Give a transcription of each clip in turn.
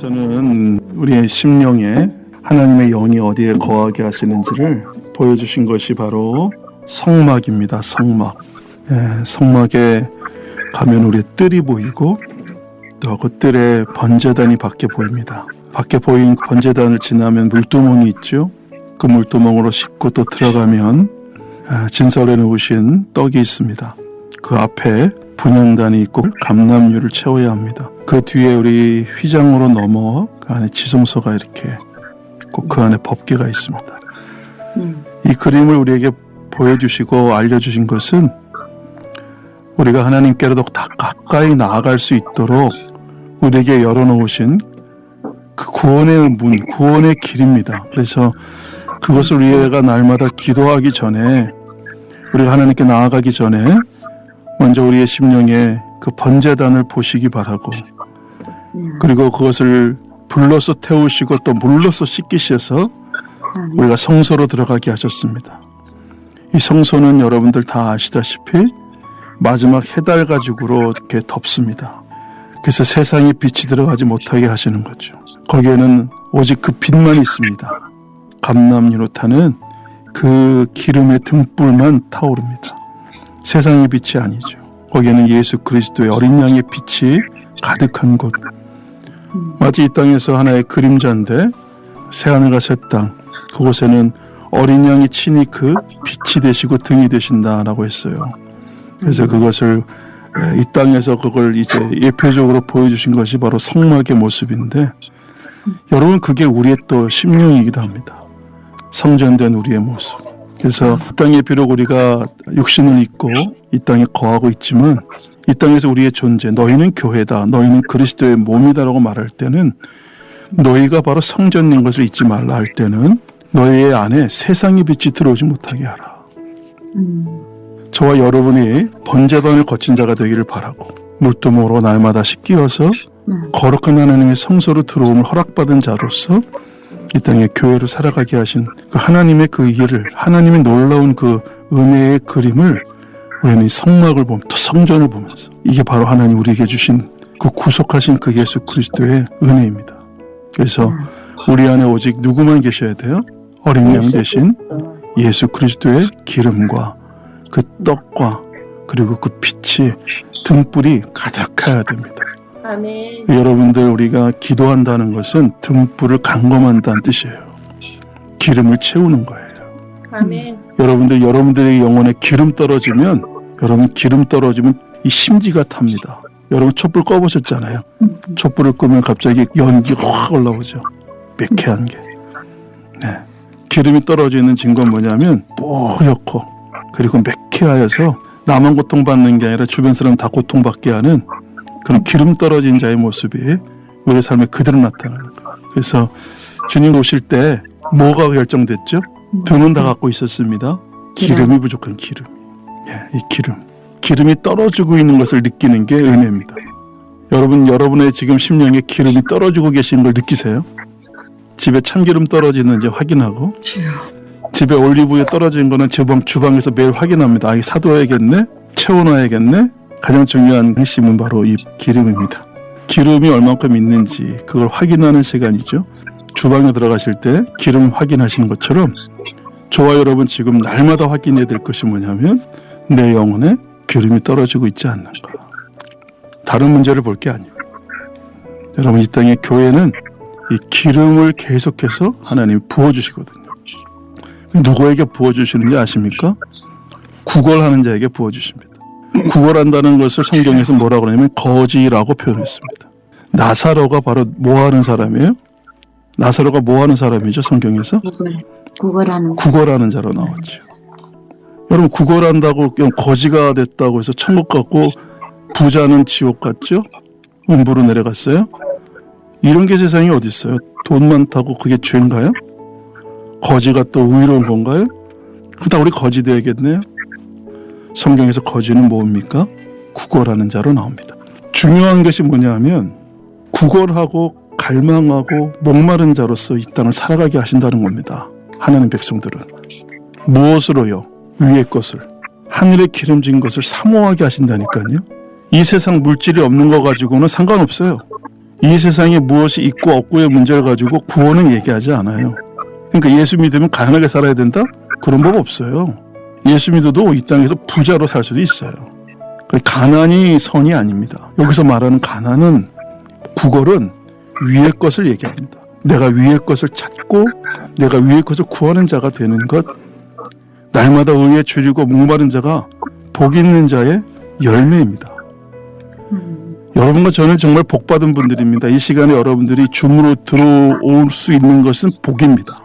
하나님께서는 우리의 심령에 하나님의 영이 어디에 거하게 하시는지를 보여주신 것이 바로 성막입니다. 성막. 성막에 가면 우리의 뜰이 보이고 또 그 뜰에 번제단이 밖에 보입니다. 밖에 보인 번제단을 지나면 물두멍이 있죠. 그 물두멍으로 씻고 또 들어가면 진설해 놓으신 떡이 있습니다. 그 앞에 분향단이 있고 감람류를 채워야 합니다. 그 뒤에 우리 휘장으로 넘어 그 안에 지성소가 이렇게 있고 그 안에 법궤가 있습니다. 이 그림을 우리에게 보여주시고 알려주신 것은 우리가 하나님께로 더 가까이 나아갈 수 있도록 우리에게 열어놓으신 그 구원의 문, 구원의 길입니다. 그래서 그것을 우리가 날마다 기도하기 전에, 우리가 하나님께 나아가기 전에 먼저 우리의 심령에 그 번제단을 보시기 바라고, 그리고 그것을 불로서 태우시고 또 물로서 씻기셔서 우리가 성소로 들어가게 하셨습니다. 이 성소는 여러분들 다 아시다시피 마지막 해달 가죽으로 이렇게 덮습니다. 그래서 세상의 빛이 들어가지 못하게 하시는 거죠. 거기에는 오직 그 빛만 있습니다. 감람류로 타는 그 기름의 등불만 타오릅니다. 세상의 빛이 아니죠. 거기에는 예수 그리스도의 어린 양의 빛이 가득한 곳. 마치 이 땅에서 하나의 그림자인데 새하늘과 새 땅, 그곳에는 어린 양이 친히 그 빛이 되시고 등이 되신다라고 했어요. 그래서 그것을 이 땅에서 그걸 이제 예표적으로 보여주신 것이 바로 성막의 모습인데, 여러분 그게 우리의 또 심령이기도 합니다. 성전된 우리의 모습. 그래서 이 땅에 비록 우리가 육신을 입고 이 땅에 거하고 있지만 이 땅에서 우리의 존재, 너희는 교회다, 너희는 그리스도의 몸이다라고 말할 때는, 너희가 바로 성전인 것을 잊지 말라 할 때는 너희의 안에 세상의 빛이 들어오지 못하게 하라. 저와 여러분이 번제단을 거친 자가 되기를 바라고, 물두멍으로 날마다 씻기어서 거룩한 하나님의 성소로 들어옴을 허락받은 자로서 이 땅에 교회로 살아가게 하신 그 하나님의 그 일을, 하나님의 놀라운 그 은혜의 그림을 우리는 이 성막을 보면, 또 성전을 보면서, 이게 바로 하나님 우리에게 주신 그 구속하신 그 예수 그리스도의 은혜입니다. 그래서 우리 안에 오직 누구만 계셔야 돼요? 어린 양 대신 예수 그리스도의 기름과 그 떡과 그리고 그 빛이, 등불이 가득해야 됩니다. 아멘. 여러분들, 우리가 기도한다는 것은 등불을 감금한다는 뜻이에요. 기름을 채우는 거예요. 아멘. 여러분들의 영혼에 기름 떨어지면, 여러분 기름 떨어지면 이 심지가 탑니다. 여러분 촛불 꺼보셨잖아요. 촛불을 끄면 갑자기 연기가 확 올라오죠. 매캐한 게. 네. 기름이 떨어지는 증거는 뭐냐면 뽀얗고 그리고 매캐하여서 나만 고통받는 게 아니라 주변 사람 다 고통받게 하는 그런 기름 떨어진 자의 모습이 우리 삶에 그대로 나타나는 거예요. 그래서 주님 오실 때 뭐가 결정됐죠? 두 분 다 갖고 있었습니다. 기름이 부족한 기름. 이 기름이 떨어지고 있는 것을 느끼는 게 은혜입니다. 여러분의 지금 심령에 기름이 떨어지고 계신 걸 느끼세요? 집에 참기름 떨어지는지 확인하고, 집에 올리브유 떨어진 거는 주방에서 매일 확인합니다. 이게 사둬야겠네? 채워놔야겠네? 가장 중요한 핵심은 바로 이 기름입니다. 기름이 얼만큼 있는지 그걸 확인하는 시간이죠. 주방에 들어가실 때 기름 확인하시는 것처럼 저와 여러분 지금 날마다 확인해야 될 것이 뭐냐면 내 영혼에 기름이 떨어지고 있지 않는가. 다른 문제를 볼 게 아니에요. 여러분, 이 땅의 교회는 이 기름을 계속해서 하나님이 부어주시거든요. 누구에게 부어주시는지 아십니까? 구걸하는 자에게 부어주십니다. 구걸한다는 것을 성경에서 뭐라고 하냐면 거지라고 표현했습니다. 나사로가 바로 뭐하는 사람이에요? 나사로가 뭐하는 사람이죠? 성경에서? 구걸하는 자로 나왔죠. 여러분, 구걸한다고 거지가 됐다고 해서 천국 갔고 부자는 지옥 갔죠? 음부로 내려갔어요? 이런 게 세상에 어디 있어요? 돈 많다고 그게 죄인가요? 거지가 또 의로운 건가요? 그다 우리 거지 되야겠네요. 성경에서 거지는 뭡니까? 구걸하는 자로 나옵니다. 중요한 것이 뭐냐 하면 구걸하고 갈망하고 목마른 자로서 이 땅을 살아가게 하신다는 겁니다. 하나님 백성들은. 무엇으로요? 위의 것을, 하늘에 기름진 것을 사모하게 하신다니까요. 이 세상 물질이 없는 거 가지고는 상관없어요. 이 세상에 무엇이 있고 없고의 문제를 가지고 구원은 얘기하지 않아요. 그러니까 예수 믿으면 가난하게 살아야 된다? 그런 법 없어요. 예수 믿어도 이 땅에서 부자로 살 수도 있어요. 가난이 선이 아닙니다. 여기서 말하는 가난은 국어는 위의 것을 얘기합니다. 내가 위의 것을 찾고 내가 위의 것을 구하는 자가 되는 것, 날마다 의에 줄이고 목마른 자가 복 있는 자의 열매입니다. 여러분과 저는 정말 복받은 분들입니다. 이 시간에 여러분들이 줌으로 들어올 수 있는 것은 복입니다.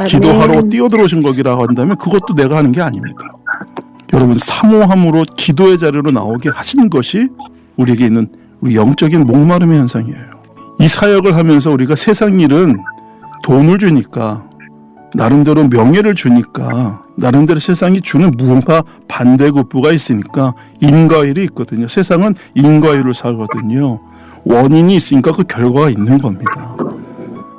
기도하러 뛰어들어오신 거기라고 한다면 그것도 내가 하는 게 아닙니다. 여러분 사모함으로 기도의 자리로 나오게 하신 것이 우리에게 있는 우리 영적인 목마름의 현상이에요. 이 사역을 하면서 우리가 세상 일은 돈을 주니까, 나름대로 명예를 주니까, 나름대로 세상이 주는 무언가 반대급부가 있으니까 인과일이 있거든요. 세상은 인과일을 살거든요. 원인이 있으니까 그 결과가 있는 겁니다.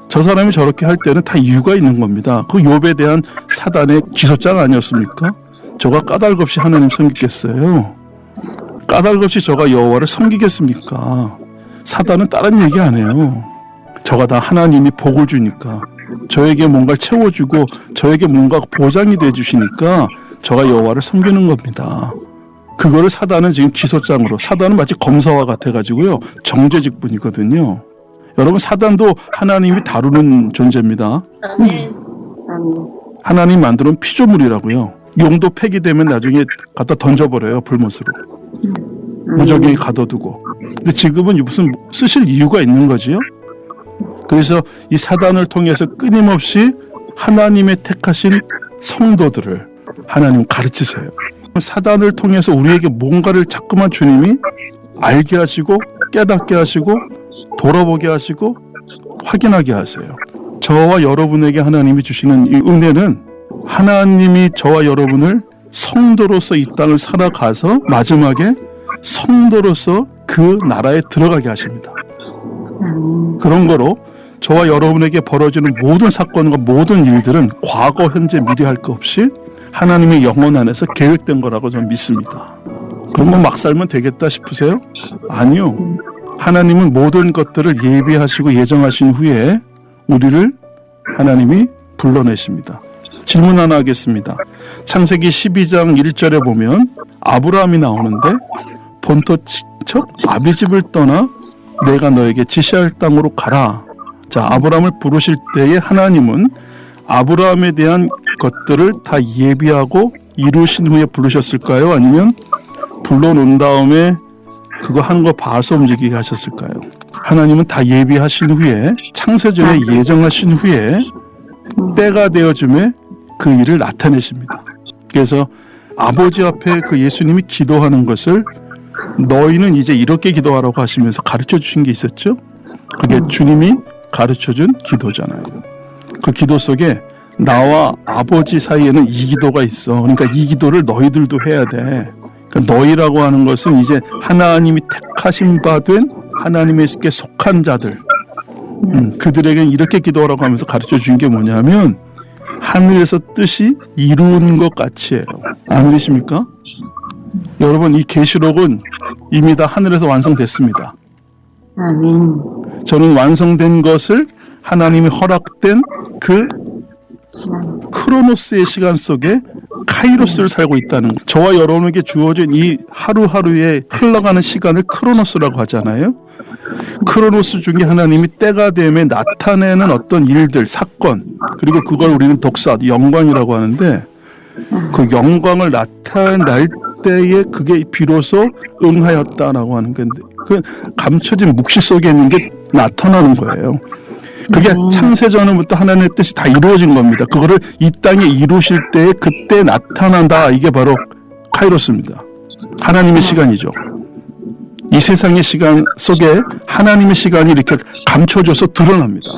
저 사람이 저렇게 할 때는 다 이유가 있는 겁니다. 그 욥에 대한 사단의 기소장 아니었습니까? 저가 까닭 없이 하나님 섬기겠어요? 까닭 없이 저가 여호와를 섬기겠습니까? 사단은 다른 얘기 안 해요. 저가 다 하나님이 복을 주니까, 저에게 뭔가를 채워주고 저에게 뭔가 보장이 돼주시니까 저가 여호와를 섬기는 겁니다. 그거를 사단은 지금 기소장으로, 사단은 마치 검사와 같아가지고요, 정죄직분이거든요. 여러분 사단도 하나님이 다루는 존재입니다. 아멘. 하나님 만들어온 피조물이라고요. 용도 폐기되면 나중에 갖다 던져버려요, 불못으로. 무적이 가둬두고. 근데 지금은 무슨 쓰실 이유가 있는 거지요? 그래서 이 사단을 통해서 끊임없이 하나님의 택하신 성도들을 하나님 가르치세요. 사단을 통해서 우리에게 뭔가를 자꾸만 주님이 알게 하시고 깨닫게 하시고 돌아보게 하시고 확인하게 하세요. 저와 여러분에게 하나님이 주시는 이 은혜는 하나님이 저와 여러분을 성도로서 이 땅을 살아가서 마지막에 성도로서 그 나라에 들어가게 하십니다. 그런 거로 저와 여러분에게 벌어지는 모든 사건과 모든 일들은 과거, 현재, 미래 할 것 없이 하나님의 영혼 안에서 계획된 거라고 저는 믿습니다. 그럼 막 살면 되겠다 싶으세요? 아니요. 하나님은 모든 것들을 예비하시고 예정하신 후에 우리를 하나님이 불러내십니다. 질문 하나 하겠습니다. 창세기 12장 1절에 보면 아브라함이 나오는데, 본토 친척 아비집을 떠나 내가 너에게 지시할 땅으로 가라. 자, 아브라함을 부르실 때에 하나님은 아브라함에 대한 것들을 다 예비하고 이루신 후에 부르셨을까요? 아니면 불러놓은 다음에 그거 한 거 봐서 움직이게 하셨을까요? 하나님은 다 예비하신 후에, 창세전에 예정하신 후에 때가 되어줌에 그 일을 나타내십니다. 그래서 아버지 앞에 그 예수님이 기도하는 것을 너희는 이제 이렇게 기도하라고 하시면서 가르쳐 주신 게 있었죠. 그게 주님이 가르쳐 준 기도잖아요. 그 기도 속에 나와 아버지 사이에는 이 기도가 있어. 그러니까 이 기도를 너희들도 해야 돼. 그러니까 너희라고 하는 것은 이제 하나님이 택하신 바 된 하나님에게 속한 자들, 그들에게는 이렇게 기도하라고 하면서 가르쳐 준 게 뭐냐면 하늘에서 뜻이 이루는 것 같이예요. 아멘이십니까? 여러분, 이 계시록은 이미 다 하늘에서 완성됐습니다. 아멘. 저는 완성된 것을 하나님이 허락된 그 시간. 크로노스의 시간 속에 카이로스를 살고 있다는 것. 저와 여러분에게 주어진 이 하루하루의 흘러가는 시간을 크로노스라고 하잖아요. 크로노스 중에 하나님이 때가 되면 나타내는 어떤 일들, 사건, 그리고 그걸 우리는 독사, 영광이라고 하는데, 그 영광을 나타낼 때에 그게 비로소 응하였다라고 하는 건데, 그 감춰진 묵시 속에 있는 게 나타나는 거예요. 그게 창세전부터 하나님의 뜻이 다 이루어진 겁니다. 그거를 이 땅에 이루실 때에 그때 나타난다. 이게 바로 카이로스입니다. 하나님의 시간이죠. 이 세상의 시간 속에 하나님의 시간이 이렇게 감춰져서 드러납니다.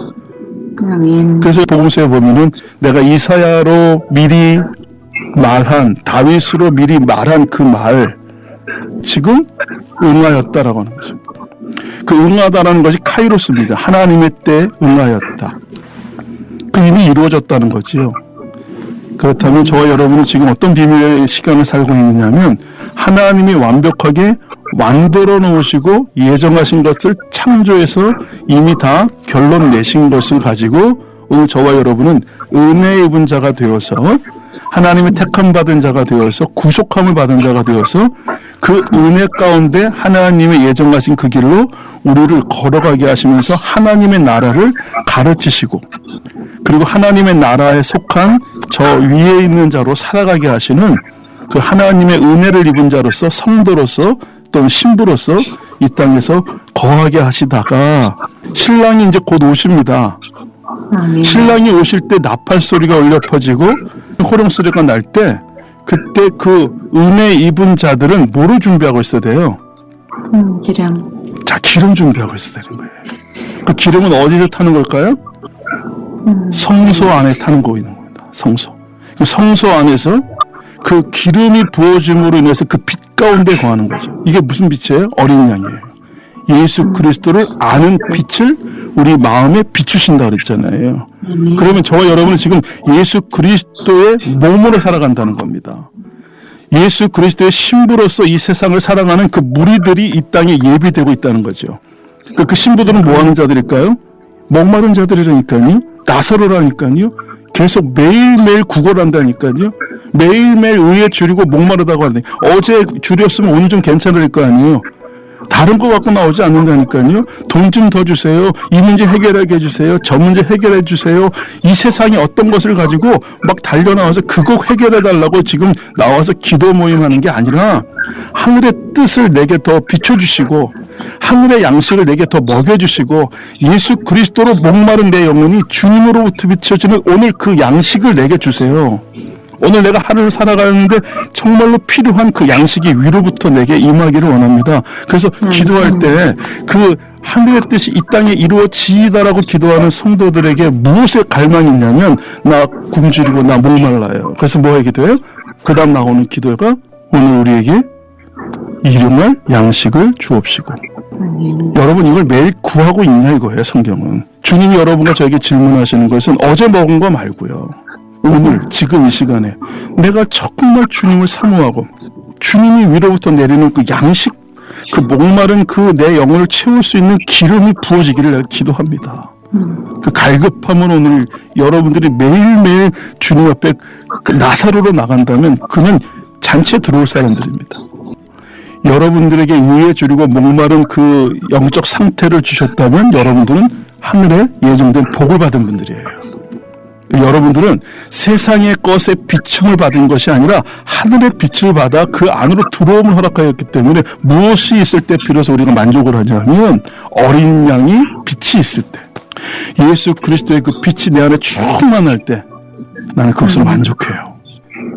아멘. 그래서 복음서에 보면은 내가 이사야로 미리 말한, 다윗으로 미리 말한 그 말 지금 응하였다라고 하는 거죠. 그 응하다라는 것이 카이로스입니다. 하나님의 때 응하였다. 그 이미 이루어졌다는 거지요. 그렇다면 저와 여러분은 지금 어떤 비밀의 시간을 살고 있느냐면 하나님이 완벽하게 만들어 놓으시고 예정하신 것을 창조해서 이미 다 결론 내신 것을 가지고 오늘 저와 여러분은 은혜 입은 자가 되어서 하나님의 택함 받은 자가 되어서 구속함을 받은 자가 되어서 그 은혜 가운데 하나님의 예정하신 그 길로 우리를 걸어가게 하시면서 하나님의 나라를 가르치시고 그리고 하나님의 나라에 속한 저 위에 있는 자로 살아가게 하시는 그 하나님의 은혜를 입은 자로서 성도로서 또는 신부로서 이 땅에서 거하게 하시다가 신랑이 이제 곧 오십니다. 아멘. 신랑이 오실 때 나팔 소리가 울려 퍼지고 호령 소리가 날 때 그때 그 은혜 입은 자들은 뭐를 준비하고 있어야 돼요? 기름. 자, 기름 준비하고 있어야 되는 거예요. 그 기름은 어디서 타는 걸까요? 성소 안에 타는 거 있는 겁니다. 성소. 그 성소 안에서 그 기름이 부어짐으로 인해서 그 빛 가운데 거하는 거죠. 이게 무슨 빛이에요? 어린 양이에요. 예수 그리스도를 아는 빛을 우리 마음에 비추신다 그랬잖아요. 그러면 저와 여러분은 지금 예수 그리스도의 몸으로 살아간다는 겁니다. 예수 그리스도의 신부로서 이 세상을 살아가는 그 무리들이 이 땅에 예비되고 있다는 거죠. 그 신부들은 뭐 하는 자들일까요? 목마른 자들이라니까요. 나사로라니까요. 계속 매일매일 구걸한다니까요. 매일매일 의에 줄이고 목마르다고 하는데 어제 줄였으면 오늘 좀 괜찮을 거 아니에요. 다른 거 갖고 나오지 않는다니까요. 돈 좀 더 주세요. 이 문제 해결하게 해주세요. 저 문제 해결해 주세요. 이 세상에 어떤 것을 가지고 막 달려나와서 그거 해결해 달라고 지금 나와서 기도 모임하는 게 아니라 하늘의 뜻을 내게 더 비춰주시고 하늘의 양식을 내게 더 먹여주시고 예수 그리스도로 목마른 내 영혼이 주님으로부터 비춰지는 오늘 그 양식을 내게 주세요. 오늘 내가 하루를 살아가는데 정말로 필요한 그 양식이 위로부터 내게 임하기를 원합니다. 그래서 기도할 때 그 하늘의 뜻이 이 땅에 이루어지이다라고 기도하는 성도들에게 무엇에 갈망이 있냐면 나 굶주리고 나 목말라요. 그래서 뭐에 기도해요? 그 다음 나오는 기도가 오늘 우리에게 일용할 양식을 주옵시고. 여러분 이걸 매일 구하고 있냐 이거예요. 성경은. 주님이 여러분과 저에게 질문하시는 것은 어제 먹은 거 말고요. 오늘 지금 이 시간에 내가 정말 주님을 사모하고 주님이 위로부터 내리는 그 양식, 그 목마른 그 내 영혼을 채울 수 있는 기름이 부어지기를 내가 기도합니다. 그 갈급함은 오늘 여러분들이 매일매일 주님 앞에 그 나사로로 나간다면 그는 잔치에 들어올 사람들입니다. 여러분들에게 의에 줄이고 목마른 그 영적 상태를 주셨다면 여러분들은 하늘에 예정된 복을 받은 분들이에요. 여러분들은 세상의 것에 비춤을 받은 것이 아니라 하늘의 빛을 받아 그 안으로 들어옴을 허락하였기 때문에 무엇이 있을 때 비로소 우리가 만족을 하냐면 어린 양이 빛이 있을 때 예수 그리스도의 그 빛이 내 안에 충만할 때 나는 그것으로 만족해요.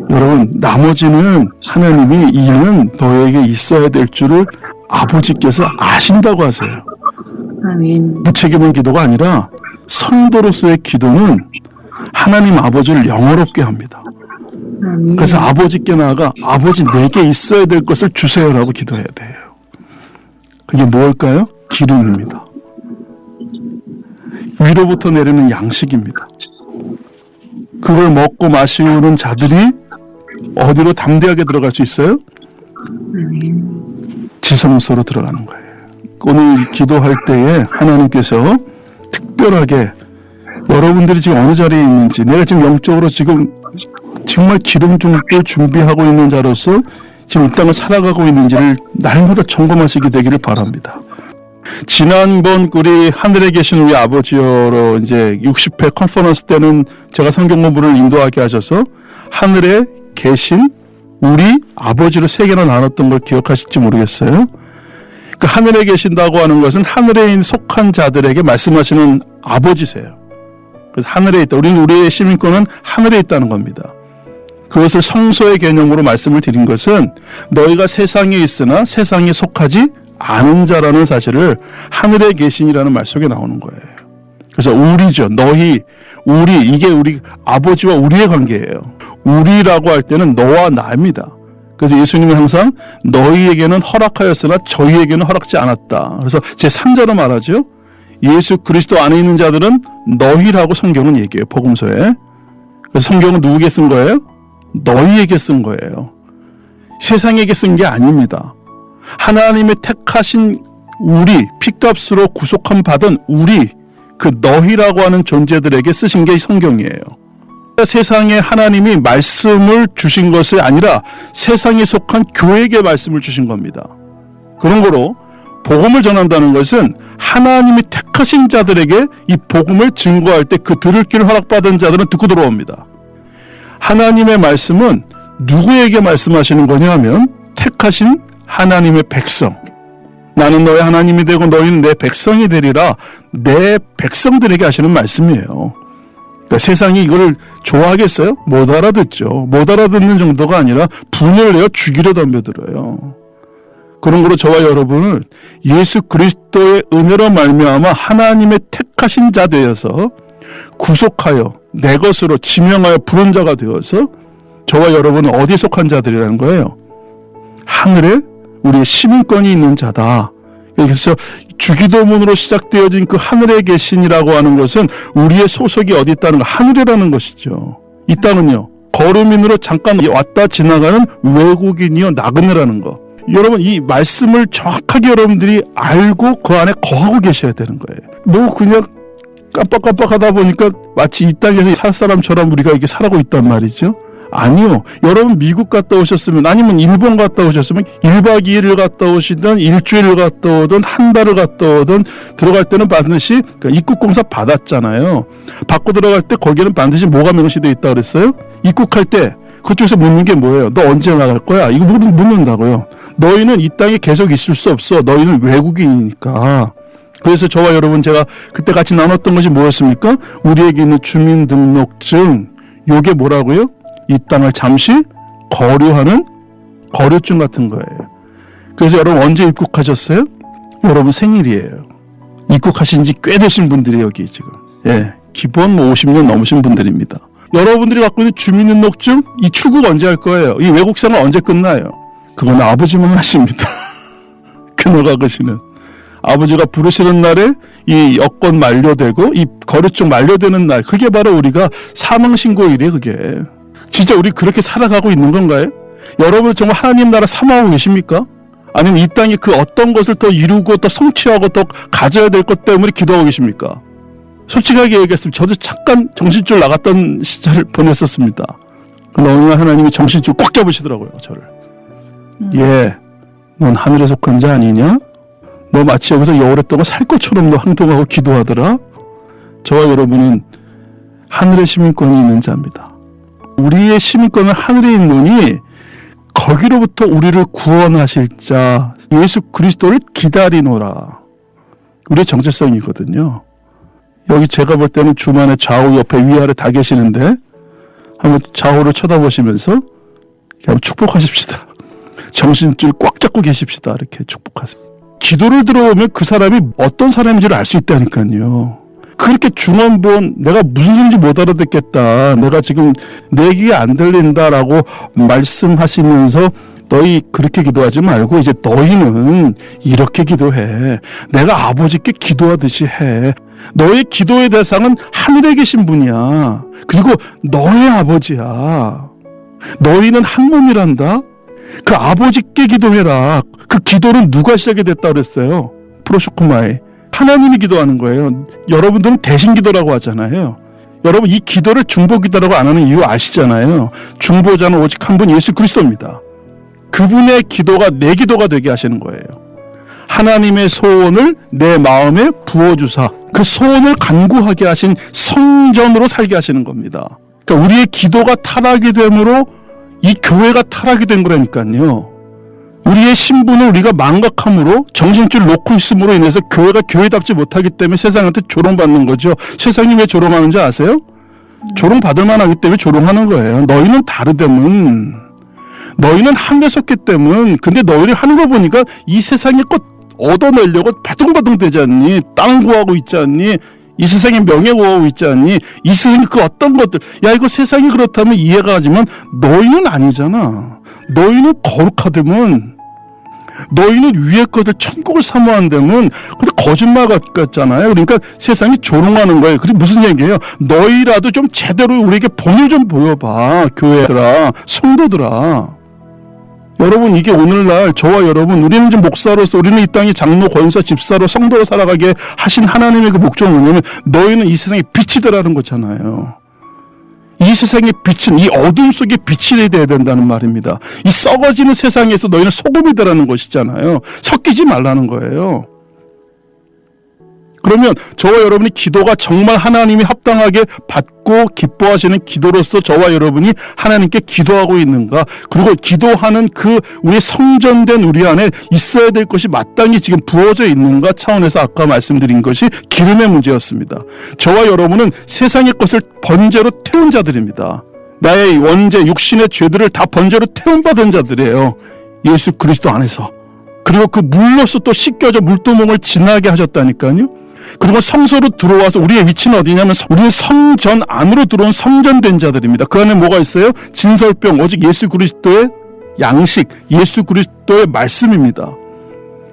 여러분 나머지는 하나님이 이는 너에게 있어야 될 줄을 아버지께서 아신다고 하세요. 아멘. 무책임한 기도가 아니라 성도로서의 기도는 하나님 아버지를 영어롭게 합니다. 아멘. 그래서 아버지께 나아가 아버지 내게 있어야 될 것을 주세요라고 기도해야 돼요. 그게 뭘까요? 기름입니다. 위로부터 내리는 양식입니다. 그걸 먹고 마시는 자들이 어디로 담대하게 들어갈 수 있어요? 지성소로 들어가는 거예요. 오늘 기도할 때에 하나님께서 특별하게 여러분들이 지금 어느 자리에 있는지 내가 지금 영적으로 지금 정말 기름 줄 준비하고 있는 자로서 지금 이 땅을 살아가고 있는지를 날마다 점검하시게 되기를 바랍니다. 지난번 우리 하늘에 계신 우리 아버지여로 이제 60회 컨퍼런스 때는 제가 성경 공부를 인도하게 하셔서 하늘에 계신 우리 아버지로 세 개나 나눴던 걸 기억하실지 모르겠어요. 그 하늘에 계신다고 하는 것은 하늘에 속한 자들에게 말씀하시는 아버지세요. 그래서 하늘에 있다. 우리의 시민권은 하늘에 있다는 겁니다. 그것을 성소의 개념으로 말씀을 드린 것은 너희가 세상에 있으나 세상에 속하지 않은 자라는 사실을 하늘에 계신이라는 말 속에 나오는 거예요. 그래서 우리죠. 너희, 우리, 이게 우리 아버지와 우리의 관계예요. 우리라고 할 때는 너와 나입니다. 그래서 예수님은 항상 너희에게는 허락하였으나 저희에게는 허락지 않았다. 그래서 제3자로 말하죠. 예수 그리스도 안에 있는 자들은 너희라고 성경은 얘기해요. 복음서에. 그래서 성경은 누구에게 쓴 거예요? 너희에게 쓴 거예요. 세상에게 쓴 게 아닙니다. 하나님의 택하신 우리, 핏값으로 구속함 받은 우리, 그 너희라고 하는 존재들에게 쓰신 게 성경이에요. 세상에 하나님이 말씀을 주신 것이 아니라 세상에 속한 교회에게 말씀을 주신 겁니다. 그런 거로 복음을 전한다는 것은 하나님이 택하신 자들에게 이 복음을 증거할 때 그 들을 길을 허락받은 자들은 듣고 들어옵니다. 하나님의 말씀은 누구에게 말씀하시는 거냐 하면 택하신 하나님의 백성. 나는 너의 하나님이 되고 너희는 내 백성이 되리라. 내 백성들에게 하시는 말씀이에요. 그러니까 세상이 이걸 좋아하겠어요? 못 알아듣죠. 못 알아듣는 정도가 아니라 분을 내어 죽이려 덤벼들어요. 그런 거로 저와 여러분을 예수 그리스도의 은혜로 말미암아 하나님의 택하신 자 되어서 구속하여 내 것으로 지명하여 부른 자가 되어서 저와 여러분은 어디에 속한 자들이라는 거예요? 하늘에 우리의 시민권이 있는 자다. 그래서 주기도문으로 시작되어진 그 하늘에 계신이라고 하는 것은 우리의 소속이 어디 있다는 거, 하늘이라는 것이죠. 이 땅은요, 거루민으로 잠깐 왔다 지나가는 외국인이요 나그네라는 거. 여러분, 이 말씀을 정확하게 여러분들이 알고 그 안에 거하고 계셔야 되는 거예요. 뭐 그냥 깜빡깜빡하다 보니까 마치 이 땅에서 살 사람처럼 우리가 이렇게 살아고 있단 말이죠. 아니요. 여러분 미국 갔다 오셨으면, 아니면 일본 갔다 오셨으면 1박 2일을 갔다 오시든 일주일을 갔다 오든 한 달을 갔다 오든 들어갈 때는 반드시 입국공사 받았잖아요. 받고 들어갈 때 거기에는 반드시 뭐가 명시되어 있다 그랬어요? 입국할 때 그쪽에서 묻는 게 뭐예요? 너 언제 나갈 거야? 이거 묻는다고요. 너희는 이 땅에 계속 있을 수 없어. 너희는 외국인이니까. 그래서 저와 여러분 제가 그때 같이 나눴던 것이 뭐였습니까? 우리에게 있는 주민등록증, 요게 뭐라고요? 이 땅을 잠시 거류하는 거류증 같은 거예요. 그래서 여러분 언제 입국하셨어요? 여러분 생일이에요. 입국하신 지 꽤 되신 분들이 여기 지금. 기본 50년 넘으신 분들입니다. 여러분들이 갖고 있는 주민등록증, 이 출국 언제 할 거예요? 이 외국 생활 언제 끝나요? 그건 아버지만 하십니다. 그녀가 그시는. 아버지가 부르시는 날에 이 여권 만료되고 이 거류증 만료되는 날, 그게 바로 우리가 사망신고일이에요. 그게 진짜 우리 그렇게 살아가고 있는 건가요? 여러분 정말 하나님 나라 사모하고 계십니까? 아니면 이 땅에 그 어떤 것을 더 이루고 더 성취하고 더 가져야 될 것 때문에 기도하고 계십니까? 솔직하게 얘기했으면 저도 잠깐 정신줄 나갔던 시절을 보냈었습니다. 근데 어느 날 하나님이 정신줄 꽉 잡으시더라고요. 저를. 넌 하늘에 속한 자 아니냐? 너 마치 여기서 오랫동안 살 것처럼 너 행동하고 기도하더라. 저와 여러분은 하늘의 시민권이 있는 자입니다. 우리의 시민권은 하늘에 있느니 거기로부터 우리를 구원하실 자 예수 그리스도를 기다리노라. 우리의 정체성이거든요. 여기 제가 볼 때는 주만에 좌우 옆에 위아래 다 계시는데 한번 좌우를 쳐다보시면서 한번 축복하십시다. 정신줄 꽉 잡고 계십시다. 이렇게 축복하세요. 기도를 들어오면 그 사람이 어떤 사람인지를 알 수 있다니까요. 그렇게 중언부언 내가 무슨 소리인지 못 알아듣겠다. 내가 지금 내 귀에 안 들린다라고 말씀하시면서 너희 그렇게 기도하지 말고 이제 너희는 이렇게 기도해. 내가 아버지께 기도하듯이 해. 너의 기도의 대상은 하늘에 계신 분이야. 그리고 너의 아버지야. 너희는 한 몸이란다. 그 아버지께 기도해라. 그 기도는 누가 시작이 됐다 그랬어요? 프로쇼코마이. 하나님이 기도하는 거예요. 여러분들은 대신 기도라고 하잖아요. 여러분 이 기도를 중보 기도라고 안 하는 이유 아시잖아요. 중보자는 오직 한 분 예수 그리스도입니다. 그분의 기도가 내 기도가 되게 하시는 거예요. 하나님의 소원을 내 마음에 부어주사 그 소원을 간구하게 하신 성전으로 살게 하시는 겁니다. 그러니까 우리의 기도가 타락이 되므로 이 교회가 타락이 된 거라니까요. 우리의 신분을 우리가 망각함으로 정신줄 놓고 있음으로 인해서 교회가 교회답지 못하기 때문에 세상한테 조롱받는 거죠. 세상이 왜 조롱하는지 아세요? 조롱받을 만하기 때문에 조롱하는 거예요. 너희는 다르다면, 너희는 하늘에 섰기 때문에. 근데 너희를 하는 거 보니까 이 세상에 것 얻어내려고 바둥바둥 되지 않니? 땅 구하고 있지 않니? 이 세상에 명예 구하고 있지 않니? 이 세상에 그 어떤 것들, 야 이거 세상이 그렇다면 이해가 가지만 너희는 아니잖아. 너희는 거룩하다면 너희는 위의 것을 천국을 사모한다면 근데 거짓말 같잖아요. 그러니까 세상이 조롱하는 거예요. 그게 무슨 얘기예요? 너희라도 좀 제대로 우리에게 본을 좀 보여봐. 교회들아, 성도들아. 여러분, 이게 오늘날 저와 여러분, 우리는 좀 목사로서, 우리는 이 땅의 장로, 권사, 집사로, 성도로 살아가게 하신 하나님의 그 목적은 뭐냐면 너희는 이 세상의 빛이 되라는 거잖아요. 이 세상의 빛은 이 어둠 속에 빛이 되어야 된다는 말입니다. 이 썩어지는 세상에서 너희는 소금이 되라는 것이잖아요. 섞이지 말라는 거예요. 그러면 저와 여러분이 기도가 정말 하나님이 합당하게 받고 기뻐하시는 기도로서 저와 여러분이 하나님께 기도하고 있는가, 그리고 기도하는 그 우리 성전된 우리 안에 있어야 될 것이 마땅히 지금 부어져 있는가 차원에서 아까 말씀드린 것이 기름의 문제였습니다. 저와 여러분은 세상의 것을 번제로 태운 자들입니다. 나의 원죄 육신의 죄들을 다 번제로 태움받은 자들이에요. 예수 그리스도 안에서. 그리고 그 물로서 또 씻겨져 물두멍을 지나게 하셨다니까요. 그리고 성소로 들어와서 우리의 위치는 어디냐면 우리는 성전 안으로 들어온 성전된 자들입니다. 그 안에 뭐가 있어요? 진설병, 오직 예수 그리스도의 양식, 예수 그리스도의 말씀입니다.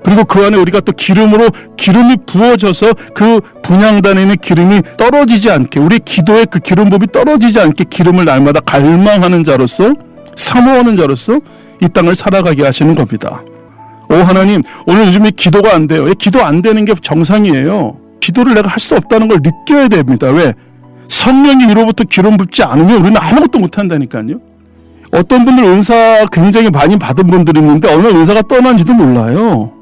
그리고 그 안에 우리가 또 기름이 부어져서 그 분향단에 있는 기름이 떨어지지 않게, 우리 기도의 그 기름 부음이 떨어지지 않게 기름을 날마다 갈망하는 자로서, 사모하는 자로서 이 땅을 살아가게 하시는 겁니다. 오 하나님, 오늘 요즘에 기도가 안 돼요. 기도 안 되는 게 정상이에요. 기도를 내가 할 수 없다는 걸 느껴야 됩니다. 왜? 성령이 위로부터 기름 붓지 않으면 우리는 아무것도 못한다니까요. 어떤 분들 은사 굉장히 많이 받은 분들이 있는데 어느 은사가 떠난지도 몰라요.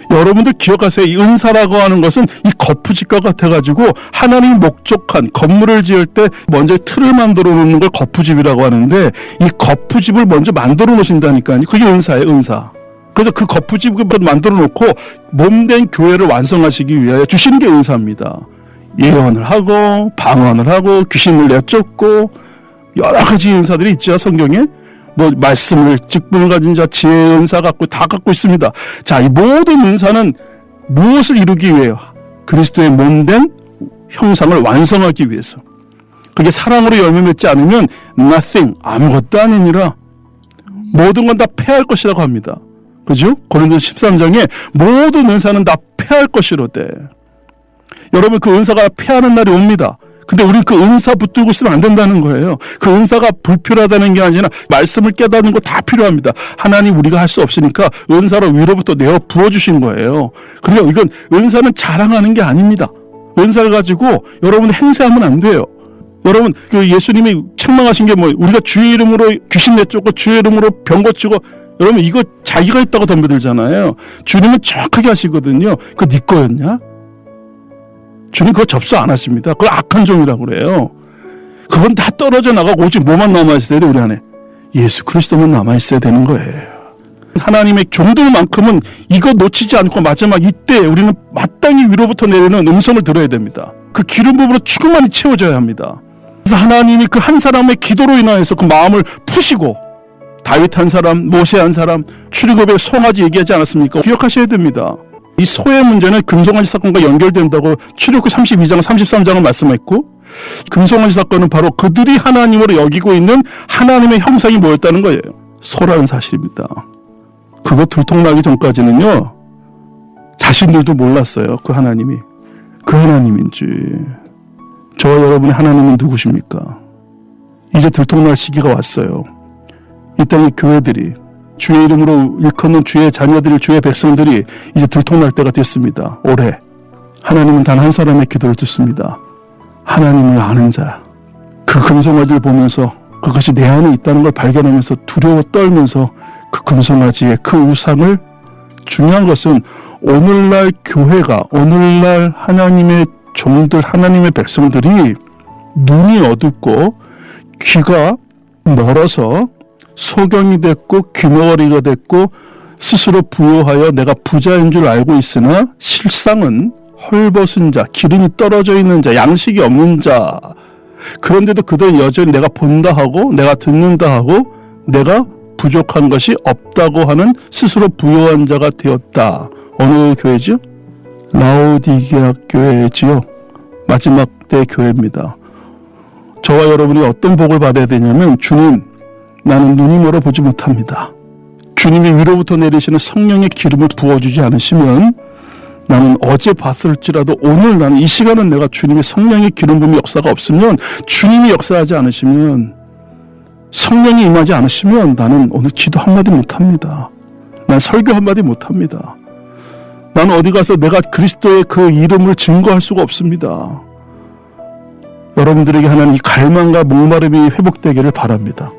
여러분들 기억하세요. 이 은사라고 하는 것은 이 거푸집과 같아가지고 하나님이 목적한 건물을 지을 때 먼저 틀을 만들어 놓는 걸 거푸집이라고 하는데, 이 거푸집을 먼저 만들어 놓으신다니까요. 그게 은사예요, 은사. 그래서 그 거푸집을 만들어 놓고 몸된 교회를 완성하시기 위하여 주시는 게 은사입니다. 예언을 하고 방언을 하고 귀신을 내쫓고 여러 가지 은사들이 있죠. 성경에 뭐 말씀을 직분을 가진 자, 지혜의 은사 갖고 다 갖고 있습니다. 자, 이 모든 은사는 무엇을 이루기 위해요? 그리스도의 몸된 형상을 완성하기 위해서. 그게 사랑으로 열매 맺지 않으면 nothing, 아무것도 아니니라. 모든 건 다 패할 것이라고 합니다. 그죠? 고린도서 13장에 모든 은사는 다 패할 것이로되. 여러분, 그 은사가 패하는 날이 옵니다. 근데 우리는 그 은사 붙들고 있으면 안 된다는 거예요. 그 은사가 불필요하다는 게 아니라 말씀을 깨닫는 거 다 필요합니다. 하나님, 우리가 할 수 없으니까 은사로 위로부터 내어 부어주신 거예요. 그러니까 이건 은사는 자랑하는 게 아닙니다. 은사를 가지고 여러분 행세하면 안 돼요. 여러분, 그 예수님이 책망하신 게 뭐예요? 우리가 주의 이름으로 귀신 내쫓고 주의 이름으로 병 고치고, 여러분 이거 자기가 있다고 덤벼들잖아요. 주님은 정확하게 하시거든요. 그거 네 거였냐? 주님 그거 접수 안 하십니다. 그거 악한 종이라고 그래요. 그건 다 떨어져 나가고 오직 뭐만 남아있어야 돼, 우리 안에? 예수 그리스도만 남아있어야 되는 거예요. 하나님의 종들만큼은 이거 놓치지 않고 마지막 이때 우리는 마땅히 위로부터 내리는 음성을 들어야 됩니다. 그 기름 부음으로 충만히 채워져야 합니다. 그래서 하나님이 그 한 사람의 기도로 인하여서 그 마음을 푸시고, 다윗 한 사람, 모세 한 사람, 출애굽의 송아지 얘기하지 않았습니까? 기억하셔야 됩니다. 이 소의 문제는 금송아지 사건과 연결된다고 출애굽 32장, 33장을 말씀했고, 금송아지 사건은 바로 그들이 하나님으로 여기고 있는 하나님의 형상이 뭐였다는 거예요. 소라는 사실입니다. 그거 들통나기 전까지는요, 자신들도 몰랐어요. 그 하나님이. 그 하나님인지. 저와 여러분의 하나님은 누구십니까? 이제 들통날 시기가 왔어요. 이 땅의 교회들이, 주의 이름으로 일컫는 주의 자녀들이, 주의 백성들이 이제 들통날 때가 됐습니다. 올해 하나님은 단 한 사람의 기도를 듣습니다. 하나님을 아는 자. 그 금송아지를 보면서 그것이 내 안에 있다는 걸 발견하면서 두려워 떨면서 그 금송아지의 그 우상을, 중요한 것은 오늘날 교회가, 오늘날 하나님의 종들, 하나님의 백성들이 눈이 어둡고 귀가 멀어서 소경이 됐고 귀머거리가 됐고 스스로 부여하여 내가 부자인 줄 알고 있으나 실상은 헐벗은 자, 기름이 떨어져 있는 자, 양식이 없는 자. 그런데도 그들은 여전히 내가 본다 하고 내가 듣는다 하고 내가 부족한 것이 없다고 하는 스스로 부여한 자가 되었다. 어느 교회죠? 라오디게아 교회지요. 마지막 때 교회입니다. 저와 여러분이 어떤 복을 받아야 되냐면, 주님, 나는 눈이 멀어 보지 못합니다. 주님이 위로부터 내리시는 성령의 기름을 부어주지 않으시면 나는 어제 봤을지라도 오늘 나는 이 시간은 내가 주님의 성령의 기름 부음의 역사가 없으면 주님이 역사하지 않으시면 성령이 임하지 않으시면 나는 오늘 기도 한마디 못합니다. 난 설교 한마디 못합니다. 나는 어디 가서 내가 그리스도의 그 이름을 증거할 수가 없습니다. 여러분들에게 하나님 이 갈망과 목마름이 회복되기를 바랍니다.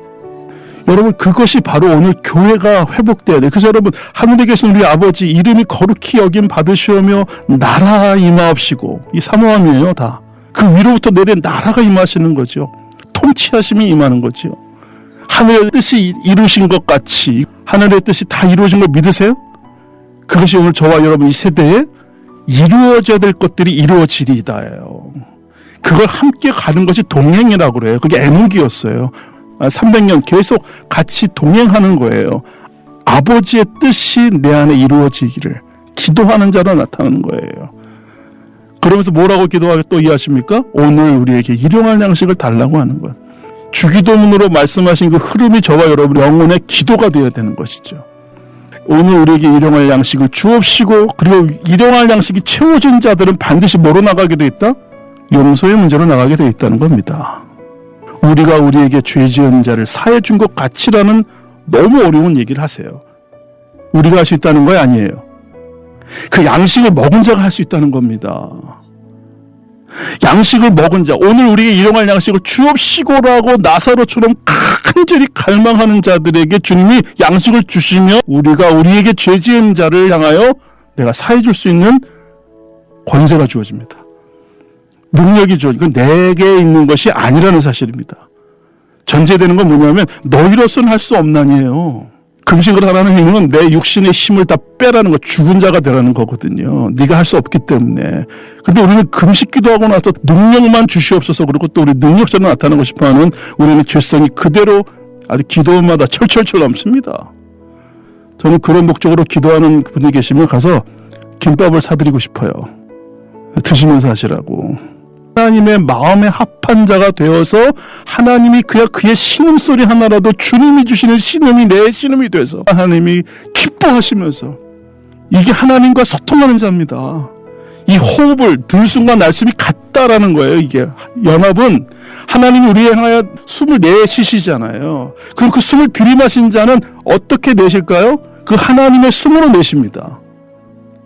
여러분 그것이 바로 오늘 교회가 회복돼야 돼요. 그래서 여러분 하늘에 계신 우리 아버지 이름이 거룩히 여김 받으시오며 나라 임하옵시고 이 사모함이에요 다. 그 위로부터 내린 나라가 임하시는 거죠. 통치하심이 임하는 거죠. 하늘의 뜻이 이루신 것 같이 하늘의 뜻이 다 이루어진 걸 믿으세요? 그것이 오늘 저와 여러분 이 세대에 이루어져야 될 것들이 이루어지리다예요. 그걸 함께 가는 것이 동행이라고 그래요. 그게 애묵이었어요. 300년 계속 같이 동행하는 거예요. 아버지의 뜻이 내 안에 이루어지기를 기도하는 자로 나타나는 거예요. 그러면서 뭐라고 기도하게 또 이해하십니까? 오늘 우리에게 일용할 양식을 달라고 하는 것. 주기도문으로 말씀하신 그 흐름이 저와 여러분 영혼의 기도가 되어야 되는 것이죠. 오늘 우리에게 일용할 양식을 주옵시고 그리고 일용할 양식이 채워진 자들은 반드시 뭐로 나가게 돼 있다? 용서의 문제로 나가게 돼 있다는 겁니다. 우리가 우리에게 죄 지은 자를 사해 준 것 같이라는 너무 어려운 얘기를 하세요. 우리가 할 수 있다는 거 아니에요. 그 양식을 먹은 자가 할 수 있다는 겁니다. 양식을 먹은 자, 오늘 우리에게 일용할 양식을 주옵시고라고 나사로처럼 간절히 갈망하는 자들에게 주님이 양식을 주시며 우리가 우리에게 죄 지은 자를 향하여 내가 사해 줄 수 있는 권세가 주어집니다. 능력이 주어져. 이건 내게 있는 것이 아니라는 사실입니다. 전제되는 건 뭐냐면 너희로서는 할 수 없나니에요. 금식을 하라는 의미는 내 육신의 힘을 다 빼라는 거, 죽은 자가 되라는 거거든요. 네가 할 수 없기 때문에. 근데 우리는 금식 기도하고 나서 능력만 주시옵소서 그리고 또 우리 능력자로 나타나고 싶어하는 우리는 죄성이 그대로 아주 기도마다 철철철 넘칩니다. 저는 그런 목적으로 기도하는 분이 계시면 가서 김밥을 사드리고 싶어요. 드시면서 하시라고. 하나님의 마음에 합한 자가 되어서 하나님이 그의 신음소리 하나라도 주님이 주시는 신음이 내 신음이 돼서 하나님이 기뻐하시면서 이게 하나님과 소통하는 자입니다. 이 호흡을 들숨과 날숨이 같다라는 거예요. 이게 연합은 하나님이 우리에 향하여 숨을 내쉬시잖아요. 그럼 그 숨을 들이마신 자는 어떻게 내실까요? 그 하나님의 숨으로 내쉽니다.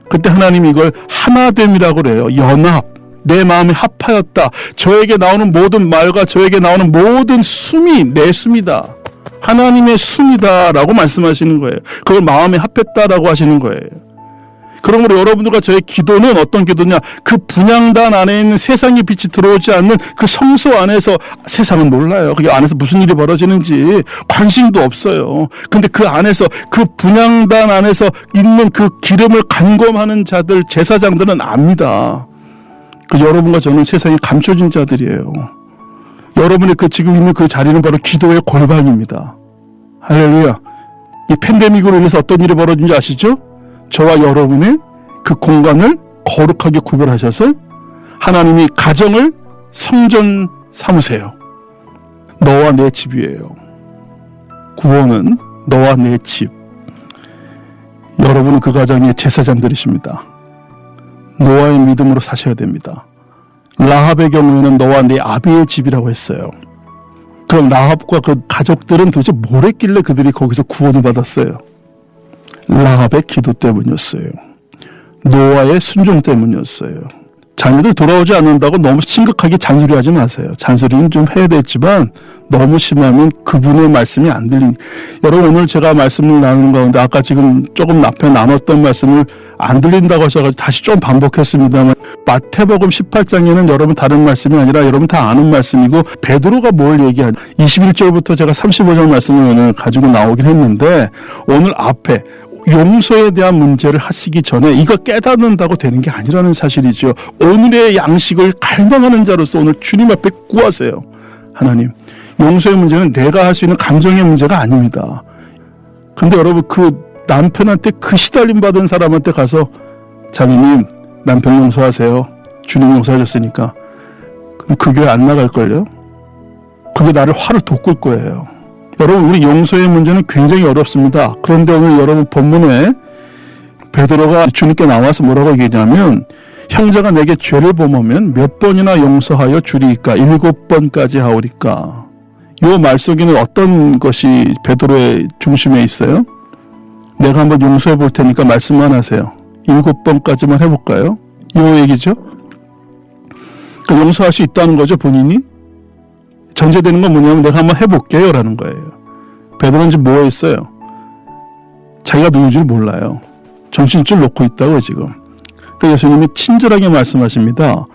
그때 하나님이 이걸 하나됨이라고 그래요. 연합. 내 마음이 합하였다. 저에게 나오는 모든 말과 저에게 나오는 모든 숨이 내 숨이다. 하나님의 숨이다 라고 말씀하시는 거예요. 그걸 마음에 합했다라고 하시는 거예요. 그러므로 여러분들과 저의 기도는 어떤 기도냐? 그 분향단 안에 있는 세상의 빛이 들어오지 않는 그 성소 안에서 세상은 몰라요. 그 안에서 무슨 일이 벌어지는지 관심도 없어요. 근데 그 안에서 그 분향단 안에서 있는 그 기름을 간검하는 자들, 제사장들은 압니다. 그 여러분과 저는 세상에 감춰진 자들이에요. 여러분의 그 지금 있는 그 자리는 바로 기도의 골방입니다. 할렐루야. 이 팬데믹으로 인해서 어떤 일이 벌어진지 아시죠? 저와 여러분의 그 공간을 거룩하게 구별하셔서 하나님이 가정을 성전 삼으세요. 너와 내 집이에요. 구원은 너와 내 집. 여러분은 그 가정의 제사장들이십니다. 노아의 믿음으로 사셔야 됩니다. 라합의 경우에는 너와 내 아비의 집이라고 했어요. 그럼 라합과 그 가족들은 도대체 뭘 했길래 그들이 거기서 구원을 받았어요? 라합의 기도 때문이었어요. 노아의 순종 때문이었어요. 자녀들 돌아오지 않는다고 너무 심각하게 잔소리하지 마세요. 잔소리는 좀 해야 되지만 너무 심하면 그분의 말씀이 안 들리니. 여러분 오늘 제가 말씀을 나누는 가운데 아까 지금 조금 앞에 나눴던 말씀을 안 들린다고 하셔가지고 다시 좀 반복했습니다만 마태복음 18장에는 여러분 다른 말씀이 아니라 여러분 다 아는 말씀이고 베드로가 뭘 얘기하냐 21절부터 제가 35절 말씀을 오늘 가지고 나오긴 했는데 오늘 앞에 용서에 대한 문제를 하시기 전에 이거 깨닫는다고 되는 게 아니라는 사실이죠. 오늘의 양식을 갈망하는 자로서 오늘 주님 앞에 구하세요. 하나님, 용서의 문제는 내가 할 수 있는 감정의 문제가 아닙니다. 근데 여러분 그 남편한테 그 시달림 받은 사람한테 가서 자매님 남편 용서하세요. 주님 용서하셨으니까. 그럼 그 교회 안 나갈걸요? 그게 나를 화를 돋굴 거예요. 여러분, 우리 용서의 문제는 굉장히 어렵습니다. 그런데 오늘 여러분 본문에 베드로가 주님께 나와서 뭐라고 얘기하냐면, 형제가 내게 죄를 범하면 몇 번이나 용서하여 주리이까? 7번까지 하오리까? 이 말 속에는 어떤 것이 베드로의 중심에 있어요? 내가 한번 용서해 볼 테니까 말씀만 하세요. 7번까지만 해볼까요? 이 얘기죠. 그러니까 용서할 수 있다는 거죠, 본인이. 전제되는 건 뭐냐면 내가 한번 해볼게요 라는 거예요. 베드로는 지금 뭐 했어요? 자기가 누군지를 몰라요. 정신줄 놓고 있다고 지금. 그 예수님이 친절하게 말씀하십니다.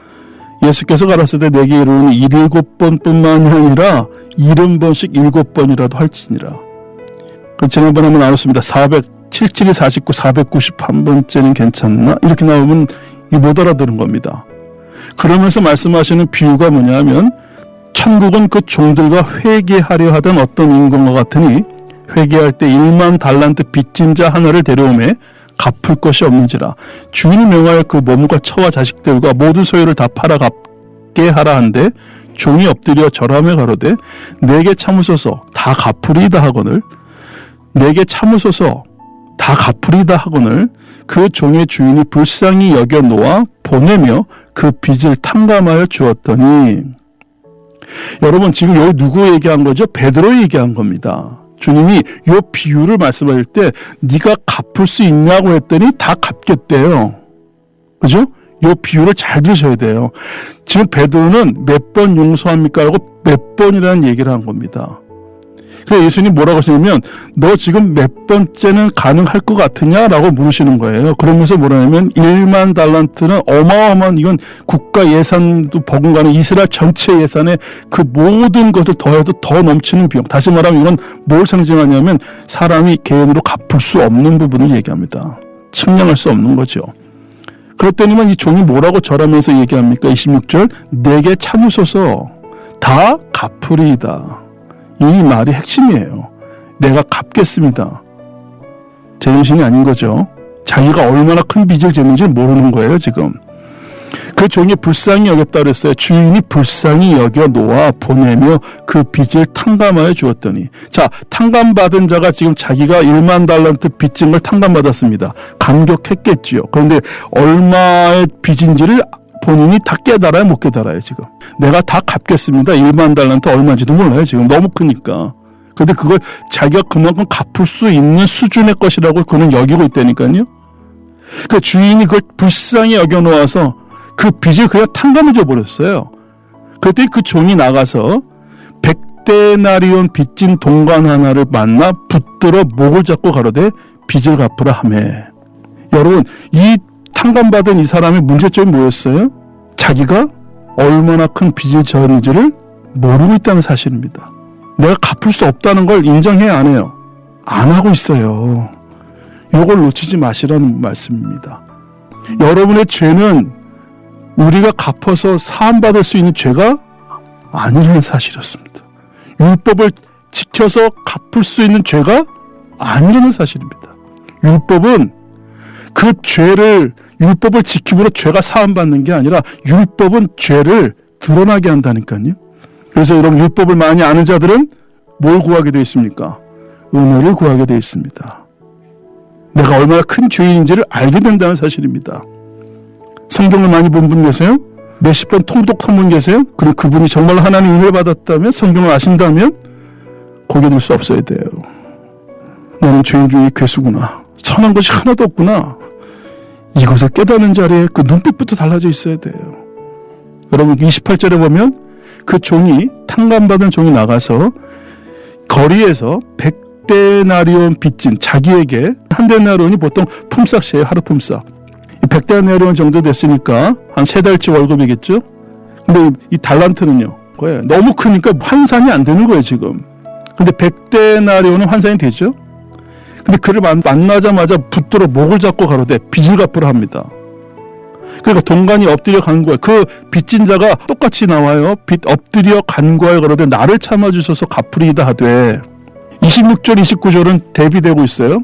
예수께서 가라사대 내게 이르노니 7번뿐만이 아니라 70번씩 7번이라도 할지니라. 그 지난번에 한번 나눴습니다. 477이 49, 491번째는 괜찮나? 이렇게 나오면 못 알아들은 겁니다. 그러면서 말씀하시는 비유가 뭐냐면, 천국은 그 종들과 회개하려 하던 어떤 인간과 같으니 회개할 때 1만 달란트 빚진 자 하나를 데려오매 갚을 것이 없는지라. 주인이 명하여 그 몸과 처와 자식들과 모든 소유를 다 팔아 갚게 하라 한데 종이 엎드려 절하며 가로되 내게 참으소서 다 갚으리이다 하거늘, 내게 참으소서 다 갚으리이다 하거늘 그 종의 주인이 불쌍히 여겨 놓아 보내며 그 빚을 탕감하여 주었더니. 여러분, 지금 여기 누구 얘기한 거죠? 베드로 얘기한 겁니다. 주님이 이 비유를 말씀하실 때 네가 갚을 수 있냐고 했더니 다 갚겠대요. 그죠? 이 비유를 잘 들으셔야 돼요. 지금 베드로는 몇 번 용서합니까? 라고 몇 번이라는 얘기를 한 겁니다. 그래서 예수님 뭐라고 하시냐면, 너 지금 몇 번째는 가능할 것 같으냐? 라고 물으시는 거예요. 그러면서 뭐라냐면 1만 달란트는 어마어마한, 이건 국가 예산도 버금가는 이스라엘 전체 예산의 그 모든 것을 더해도 더 넘치는 비용. 다시 말하면 이건 뭘 상징하냐면 사람이 개인으로 갚을 수 없는 부분을 얘기합니다. 측량할 수 없는 거죠. 그랬더니만 이 종이 뭐라고 절하면서 얘기합니까? 26절, 내게 참으소서 다 갚으리이다. 이 말이 핵심이에요. 내가 갚겠습니다. 제정신이 아닌 거죠. 자기가 얼마나 큰 빚을 졌는지 모르는 거예요, 지금. 그 종이 불쌍히 여겼다 그랬어요. 주인이 불쌍히 여겨 놓아 보내며 그 빚을 탕감하여 주었더니. 자, 탕감받은 자가 지금 자기가 1만 달란트 빚진 걸 탕감받았습니다. 감격했겠지요. 그런데 얼마의 빚인지를 본인이 다 깨달아야 못 깨달아요, 지금. 내가 다 갚겠습니다. 1만 달란트 얼마인지도 몰라요, 지금. 너무 크니까. 근데 그걸 자기가 그만큼 갚을 수 있는 수준의 것이라고 그는 여기고 있다니까요. 그 주인이 그걸 불쌍히 여겨놓아서 그 빚을 그냥 탕감해 줘버렸어요. 그랬더니 그 종이 나가서 100데나리온 빚진 동관 하나를 만나 붙들어 목을 잡고 가로되 빚을 갚으라 하매. 여러분, 이 탕감받은 이 사람의 문제점이 뭐였어요? 자기가 얼마나 큰 빚을 졌는지를 모르고 있다는 사실입니다. 내가 갚을 수 없다는 걸 인정해야 안 해요? 안 하고 있어요. 이걸 놓치지 마시라는 말씀입니다. 여러분의 죄는 우리가 갚아서 사함받을 수 있는 죄가 아니라는 사실이었습니다. 율법을 지켜서 갚을 수 있는 죄가 아니라는 사실입니다. 율법은 그 죄를, 율법을 지킴으로 죄가 사함받는 게 아니라 율법은 죄를 드러나게 한다니까요. 그래서 여러분, 율법을 많이 아는 자들은 뭘 구하게 되어 있습니까? 은혜를 구하게 되어 있습니다. 내가 얼마나 큰 죄인인지를 알게 된다는 사실입니다. 성경을 많이 본 분 계세요? 몇십 번 통독한 분 계세요? 그리고 그분이 정말 하나님 은혜를 받았다면, 성경을 아신다면 고개 들 수 없어야 돼요. 나는 죄인 중에 괴수구나. 선한 것이 하나도 없구나. 이것을 깨닫는 자리에 그 눈빛부터 달라져 있어야 돼요. 여러분, 28절에 보면 그 종이, 탕감받은 종이 나가서 거리에서 100데나리온 빚진, 자기에게 한 데나리온이 보통 품삯이에요. 하루 품삯. 100데나리온 정도 됐으니까 한 3달치 월급이겠죠. 근데 이 달란트는요, 거예요. 너무 크니까 환산이 안 되는 거예요, 지금. 근데 100데나리온은 환산이 되죠. 근데 그를 만나자마자 붙들어 목을 잡고 가로되 빚을 갚으라 합니다. 그러니까 동관이 엎드려 간구하여, 그 빚진 자가 똑같이 나와요. 빚 엎드려 간구하여 가로되 나를 참아주셔서 갚으리이다 하되. 26절 29절은 대비되고 있어요.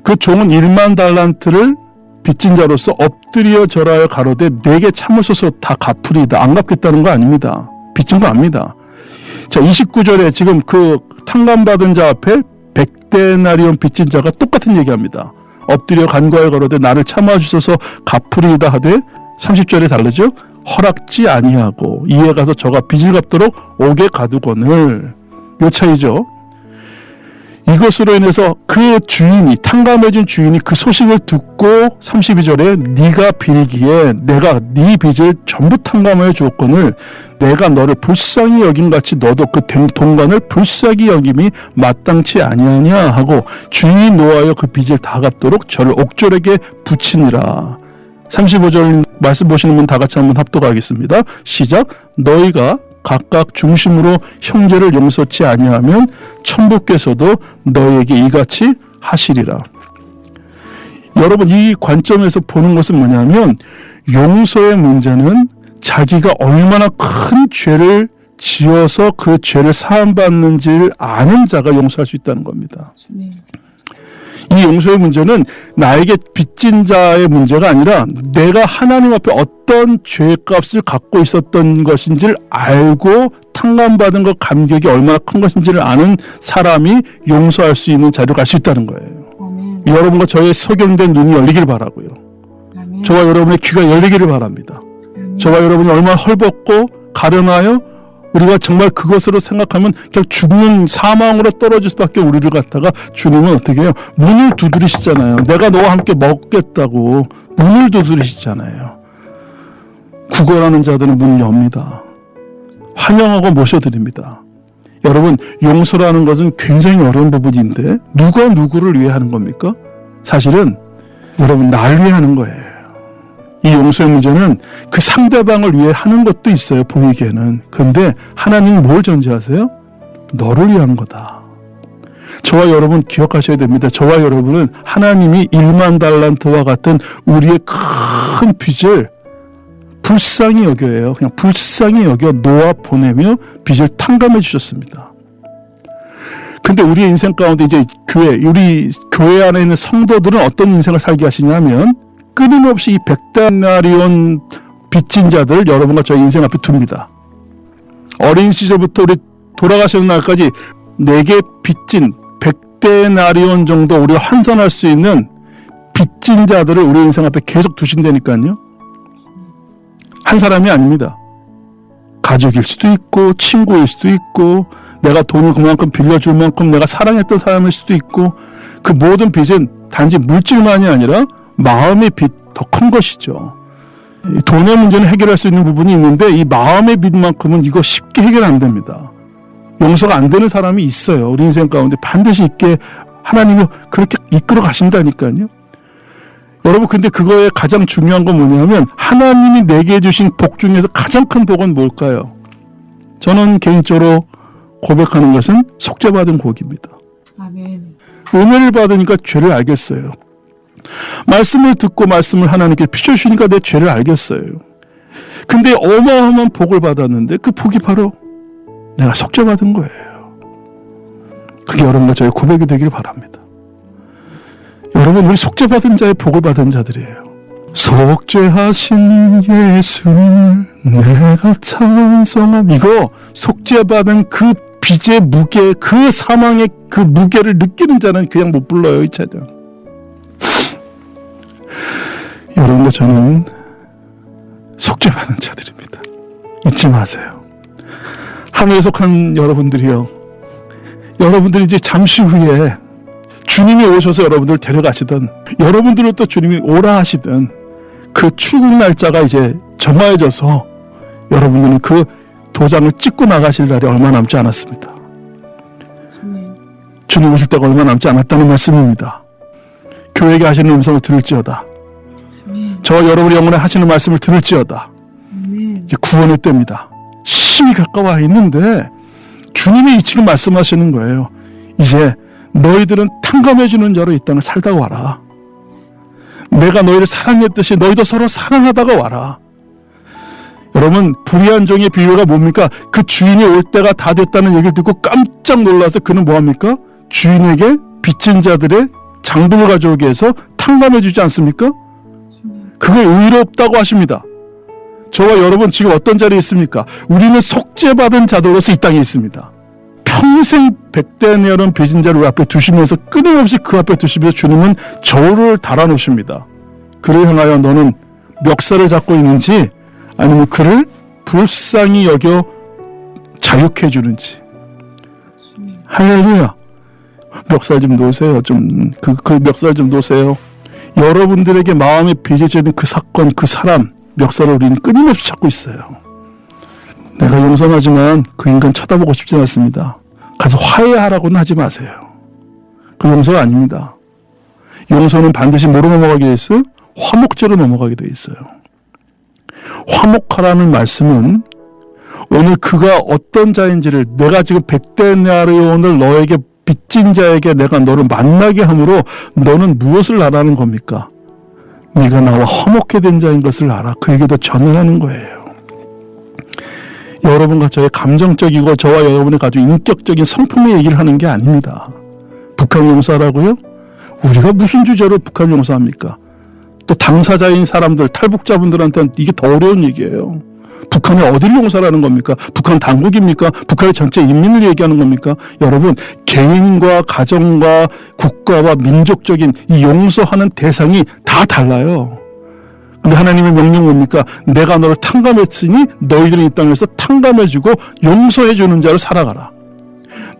그 종은 1만 달란트를 빚진 자로서 엎드려 절하여 가로되 내게 참으소서 다 갚으리이다. 안 갚겠다는 거 아닙니다. 빚진 거 아닙니다. 자, 29절에 지금 그 탕감받은 자 앞에 100데나리온 빚진 자가 똑같은 얘기합니다. 엎드려 간구하여 가로되 나를 참아주소서 갚으리이다 하되 30절에 다르죠. 허락지 아니하고 이에 가서 저가 빚을 갚도록 옥에 가두거늘. 요 차이죠. 이것으로 인해서 그 주인이 탕감해준 주인이 그 소식을 듣고 32절에 네가 빌기에 내가 네 빚을 전부 탕감하여 주었거늘 내가 너를 불쌍히 여김같이 너도 그 동관을 불쌍히 여김이 마땅치 아니하냐 하고 주인이 노하여 그 빚을 다 갚도록 저를 옥졸에게 붙이니라. 35절 말씀 보시는 분 다 같이 한번 합독하겠습니다. 시작. 너희가 각각 중심으로 형제를 용서치 아니하면 천부께서도 너희에게 이같이 하시리라. 여러분 이 관점에서 보는 것은 뭐냐면 용서의 문제는 자기가 얼마나 큰 죄를 지어서 그 죄를 사함받는지를 아는 자가 용서할 수 있다는 겁니다. 이 용서의 문제는 나에게 빚진 자의 문제가 아니라 내가 하나님 앞에 어떤 죄값을 갖고 있었던 것인지를 알고 탕감받은 것 감격이 얼마나 큰 것인지를 아는 사람이 용서할 수 있는 자리로 갈 수 있다는 거예요. 아멘. 여러분과 저의 소경된 눈이 열리기를 바라고요. 아멘. 저와 여러분의 귀가 열리기를 바랍니다. 아멘. 저와 여러분이 얼마나 헐벗고 가련하여 우리가 정말 그것으로 생각하면 그냥 죽는 사망으로 떨어질 수밖에 우리를 갖다가 주님은 어떻게 해요? 문을 두드리시잖아요. 내가 너와 함께 먹겠다고 문을 두드리시잖아요. 구걸하는 자들은 문을 엽니다. 환영하고 모셔드립니다. 여러분 용서라는 것은 굉장히 어려운 부분인데 누가 누구를 위해 하는 겁니까? 사실은 여러분 날 위해 하는 거예요. 이 용서의 문제는 그 상대방을 위해 하는 것도 있어요. 보이기에는. 그런데 하나님은 뭘 전제하세요? 너를 위한 거다. 저와 여러분 기억하셔야 됩니다. 저와 여러분은 하나님이 1만 달란트와 같은 우리의 큰 빚을 불쌍히 여겨요. 그냥 불쌍히 여겨 놓아 보내며 빚을 탕감해 주셨습니다. 근데 우리의 인생 가운데 이제 우리 교회 안에 있는 성도들은 어떤 인생을 살게 하시냐면 끊임없이 이 100데나리온 빚진 자들 여러분과 저희 인생 앞에 둡니다. 어린 시절부터 우리 돌아가시는 날까지 내게 빚진 100데나리온 정도 우리가 환산할 수 있는 빚진 자들을 우리 인생 앞에 계속 두신다니까요. 한 사람이 아닙니다. 가족일 수도 있고 친구일 수도 있고 내가 돈을 그만큼 빌려줄 만큼 내가 사랑했던 사람일 수도 있고 그 모든 빚은 단지 물질만이 아니라 마음의 빚 더 큰 것이죠. 돈의 문제는 해결할 수 있는 부분이 있는데 이 마음의 빚만큼은 이거 쉽게 해결 안 됩니다. 용서가 안 되는 사람이 있어요. 우리 인생 가운데 반드시 있게 하나님이 그렇게 이끌어 가신다니까요. 여러분 근데 그거에 가장 중요한 건 뭐냐면 하나님이 내게 주신 복 중에서 가장 큰 복은 뭘까요? 저는 개인적으로 고백하는 것은 속죄받은 복입니다. 아멘. 은혜를 받으니까 죄를 알겠어요. 말씀을 듣고 말씀을 하나님께 비춰주시니까 내 죄를 알겠어요. 근데 어마어마한 복을 받았는데 그 복이 바로 내가 속죄받은 거예요. 그게 여러분과 저의 고백이 되길 바랍니다. 여러분 우리 속죄받은 자의 복을 받은 자들이에요. 속죄하신 예수를 내가 찬송함. 이거 속죄받은 그 빚의 무게, 그 사망의 그 무게를 느끼는 자는 그냥 못 불러요. 이 찬양. 여러분과 저는 속죄받은 자들입니다. 잊지 마세요. 하늘에 속한 여러분들이요. 여러분들이 이제 잠시 후에 주님이 오셔서 여러분들을 데려가시든 여러분들을 또 주님이 오라 하시든 그 출국 날짜가 이제 정해져서 여러분들은 그 도장을 찍고 나가실 날이 얼마 남지 않았습니다. 주님 오실 때가 얼마 남지 않았다는 말씀입니다. 교회에게 하시는 음성을 들을지어다. 저와 여러분의 영혼에 하시는 말씀을 들을지어다. 이제 구원의 때입니다. 심히 가까워 있는데 주님이 지금 말씀하시는 거예요. 이제 너희들은 탕감해주는 자로 이 땅을 살다가 와라. 내가 너희를 사랑했듯이 너희도 서로 사랑하다가 와라. 여러분 불의한 종의 비유가 뭡니까? 그 주인이 올 때가 다 됐다는 얘기를 듣고 깜짝 놀라서 그는 뭐합니까? 주인에게 빚진 자들의 장부를 가져오게 해서 탕감해 주지 않습니까? 그게 의롭다고 하십니다. 저와 여러분 지금 어떤 자리에 있습니까? 우리는 속죄받은 자들로서 이 땅에 있습니다. 평생 백대내어는 빚진 자를 앞에 두시면서 끊임없이 그 앞에 두시면서 주님은 저울을 달아놓으십니다. 그를 향하여 너는 멱살을 잡고 있는지 아니면 그를 불쌍히 여겨 자유케 해주는지. 할렐루야. 멱살 좀 놓으세요. 그 멱살 좀 놓으세요. 여러분들에게 마음에 빚어지는 그 사건, 그 사람 멱살을 우리는 끊임없이 찾고 있어요. 내가 용서하지만 그 인간 쳐다보고 싶지 않습니다. 가서 화해하라고는 하지 마세요. 그 용서가 아닙니다. 용서는 반드시 뭐로 넘어가게 돼 있어요? 화목제로 넘어가게 돼 있어요. 화목하라는 말씀은 오늘 그가 어떤 자인지를 내가 지금 백대나리온을 너에게 빚진 자에게 내가 너를 만나게 함으로 너는 무엇을 알아는 겁니까? 네가 나와 화목해 된 자인 것을 알아. 그에게도 전언하는 거예요. 여러분과 저의 감정적이고 저와 여러분의 아주 인격적인 성품의 얘기를 하는 게 아닙니다. 북한 용사라고요? 우리가 무슨 주제로 북한 용사합니까? 또 당사자인 사람들, 탈북자분들한테는 이게 더 어려운 얘기예요. 북한이 어디를 용서라는 겁니까? 북한 당국입니까? 북한의 전체 인민을 얘기하는 겁니까? 여러분, 개인과 가정과 국가와 민족적인 이 용서하는 대상이 다 달라요. 근데 하나님의 명령은 뭡니까? 내가 너를 탕감했으니 너희들은 이 땅에서 탕감해주고 용서해주는 자로 살아가라.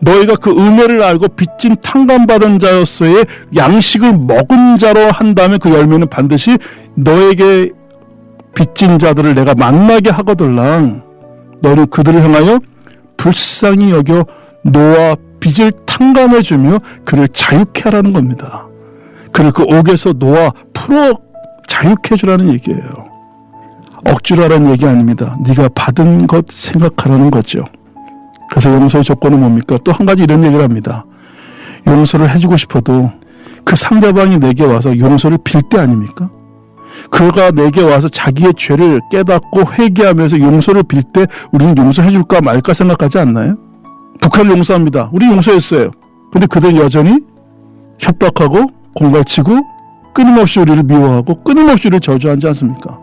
너희가 그 은혜를 알고 빚진 탕감받은 자로서의 양식을 먹은 자로 한 다음에 그 열매는 반드시 너에게 빚진 자들을 내가 만나게 하거들랑 너는 그들을 향하여 불쌍히 여겨 너와 빚을 탕감해주며 그를 자유케 하라는 겁니다. 그를 그 옥에서 너와 풀어 자유케 해주라는 얘기예요. 억지로 하라는 얘기 아닙니다. 네가 받은 것 생각하라는 거죠. 그래서 용서의 조건은 뭡니까? 또 한 가지 이런 얘기를 합니다. 용서를 해주고 싶어도 그 상대방이 내게 와서 용서를 빌 때 아닙니까? 그가 내게 와서 자기의 죄를 깨닫고 회개하면서 용서를 빌 때 우리는 용서해 줄까 말까 생각하지 않나요? 북한을 용서합니다. 우리 용서했어요. 근데 그들은 여전히 협박하고 공갈치고 끊임없이 우리를 미워하고 끊임없이 우리를 저주하지 않습니까?